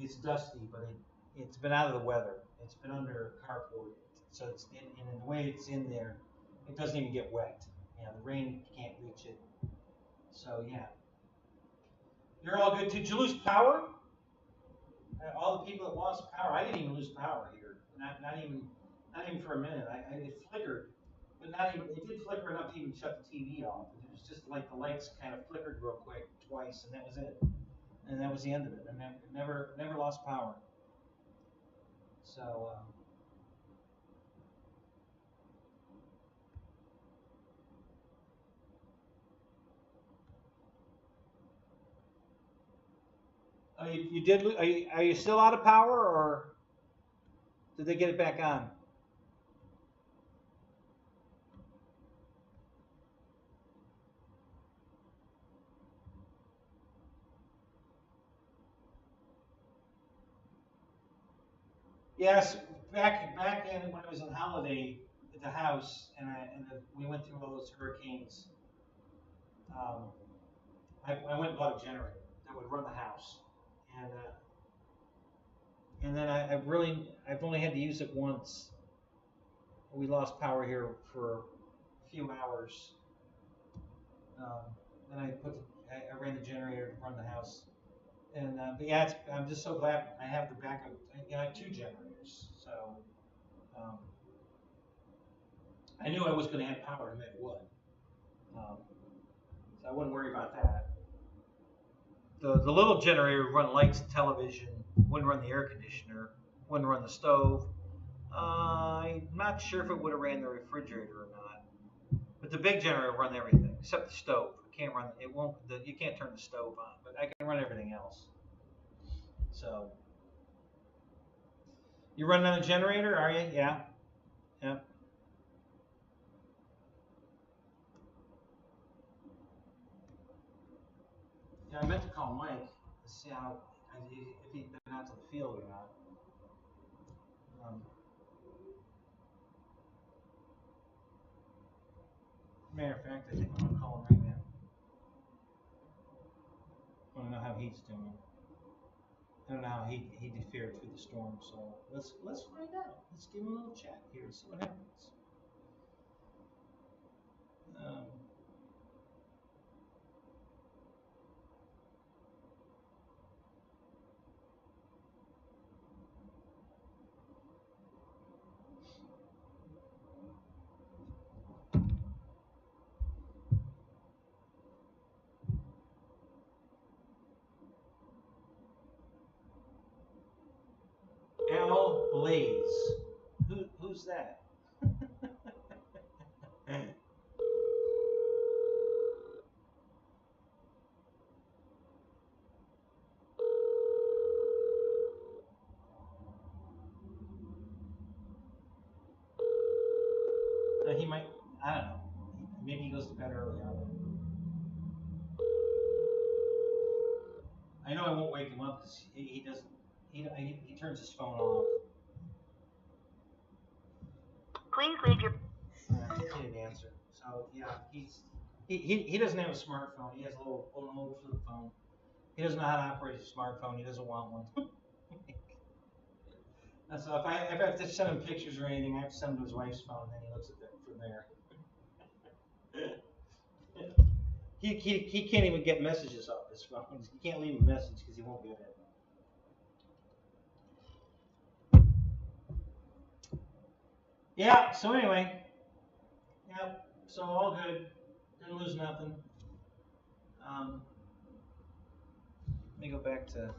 It's dusty, but it's been out of the weather. It's been under carport, so and the way it's in there, it doesn't even get wet. Yeah, the rain can't reach it. So yeah, you're all good. Did you lose power? All the people that lost power. I didn't even lose power here. Not even for a minute. It flickered But not even, it did flicker enough to even shut the TV off. It was just like the lights kind of flickered real quick twice, and that was it. And that was the end of it. And then it never lost power. So, you did. Are you still out of power, or did they get it back on? Yes, back in when I was on holiday at the house, and we went through all those hurricanes. Um, I went and bought a generator that would run the house, and then I've only had to use it once. We lost power here for a few hours. Then I ran the generator to run the house, and but yeah, I'm just so glad I have the backup. I have two generators, so um, I knew I was going to have power no matter what, so I wouldn't worry about that. The little generator would run lights and television, wouldn't run the air conditioner, wouldn't run the stove. I'm not sure if it would have ran the refrigerator or not. But the big generator will run everything except the stove. It can't run. It won't. You can't turn the stove on, but I can run everything else. So you running on a generator, are you? Yeah. Yep. Yeah, I meant to call Mike to see if he'd been out to the field or not. Matter of fact, I think I'm gonna call him right now. I want to know how he's doing. I don't know how he fared through the storm, so let's find out. Let's give him a little chat here and see what happens. Al Blaze. Who's that? He might. I don't know. Maybe he goes to bed early. I know I won't wake him up because he doesn't. He turns his phone off. Please leave your. He didn't answer. So yeah, he doesn't have a smartphone. He has an old flip phone. He doesn't know how to operate a smartphone. He doesn't want one. So if I have to send him pictures or anything, I have to send him to his wife's phone, and then he looks at that from there. He can't even get messages off his phone. He can't leave a message because he won't get it. Yeah. So anyway, yep. So all good. Didn't lose nothing. Let me go back to.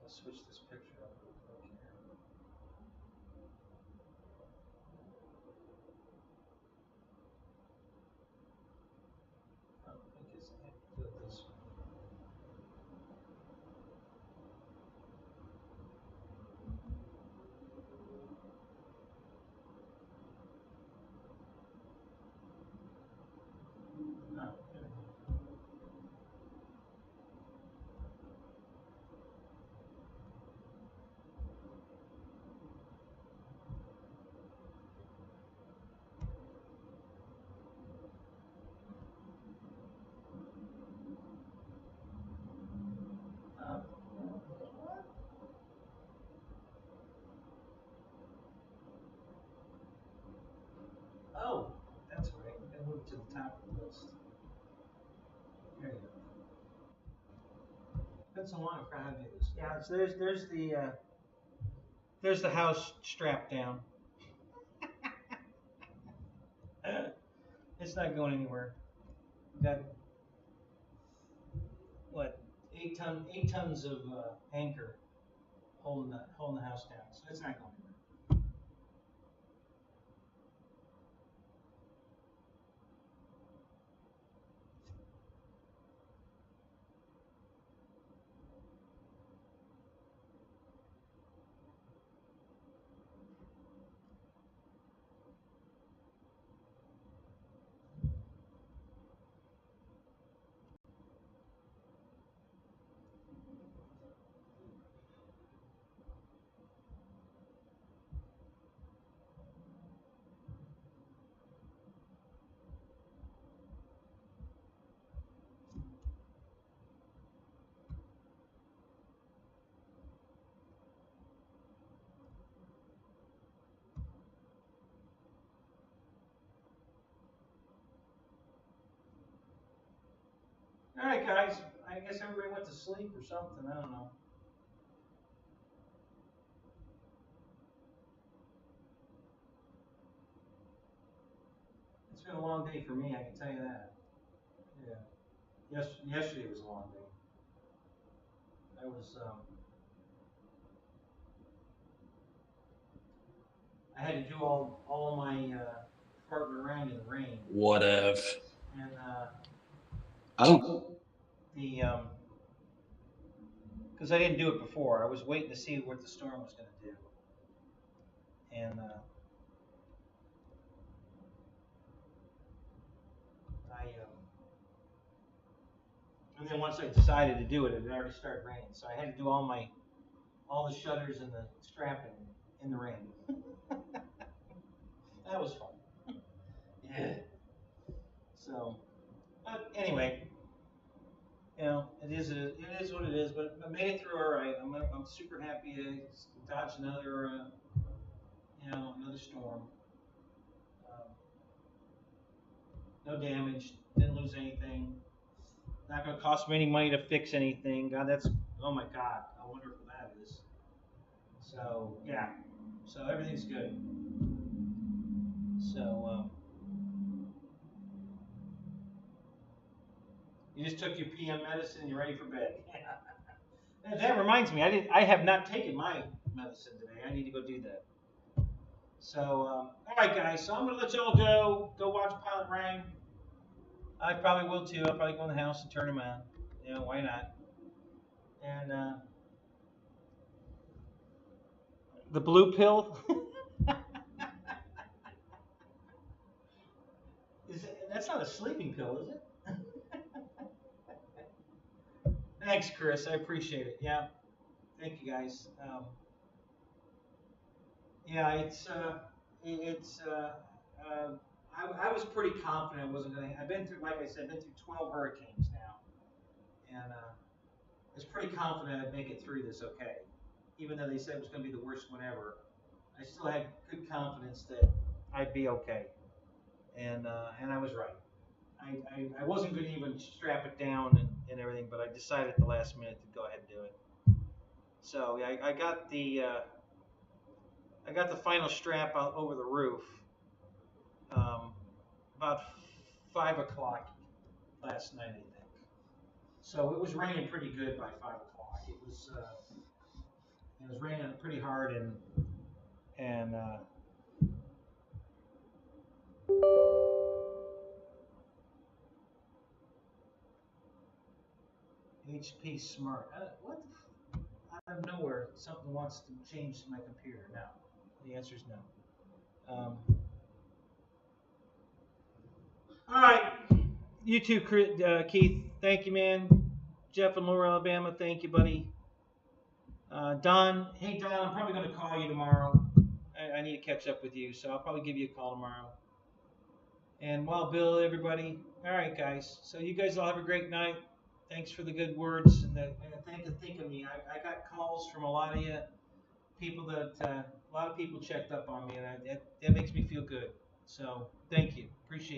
Let's switch this picture up real quick here. I guess I have to do it this way. Oh, that's right. We gotta move to the top of the list. There you go. Been so long, I forgot how to do this. Yeah, so there's the house strapped down. It's not going anywhere. We've got what 8 tons of anchor holding the house down, so it's not going anywhere. All right, guys. I guess everybody went to sleep or something. I don't know. It's been a long day for me, I can tell you that. Yeah. Yesterday was a long day. I was, I had to do all of my farting around in the rain. Whatever. And I don't. because I didn't do it before. I was waiting to see what the storm was going to do. And and then once I decided to do it, it had already started raining. So I had to do all the shutters and the strapping in the rain. That was fun. Yeah. So, but anyway, you know, it is what it is. But I made it through all right. I'm super happy to dodge another storm. No damage. Didn't lose anything. Not going to cost me any money to fix anything. God, oh my God. I wonder what that is. So, yeah. So everything's good. So, you just took your PM medicine and you're ready for bed. That reminds me, I have not taken my medicine today. I need to go do that. So, all right, guys. So I'm going to let y'all go watch Pilot Rang. I probably will too. I'll probably go in the house and turn him on. You know, why not? And the blue pill. That's not a sleeping pill, is it? Thanks, Chris. I appreciate it. Yeah. Thank you, guys. Yeah, I was pretty confident it wasn't going to. I've been through, like I said, 12 hurricanes now, and I was pretty confident I'd make it through this okay. Even though they said it was going to be the worst one ever, I still had good confidence that I'd be okay, and I was right. I wasn't going to even strap it down and everything, but I decided at the last minute to go ahead and do it. So yeah, I got the final strap out over the roof about 5 o'clock last night, I think. So it was raining pretty good by 5 o'clock. It was raining pretty hard and HP Smart. What? Out of nowhere, something wants to change my computer now. The answer is no. All right. You too, Keith. Thank you, man. Jeff in Lower Alabama. Thank you, buddy. Don. Hey, Don. I'm probably going to call you tomorrow. I need to catch up with you, so I'll probably give you a call tomorrow. And Wild Bill, everybody. All right, guys. So you guys all have a great night. Thanks for the good words and think of me. I got calls from a lot of you people that a lot of people checked up on me, and that makes me feel good. So thank you. Appreciate it.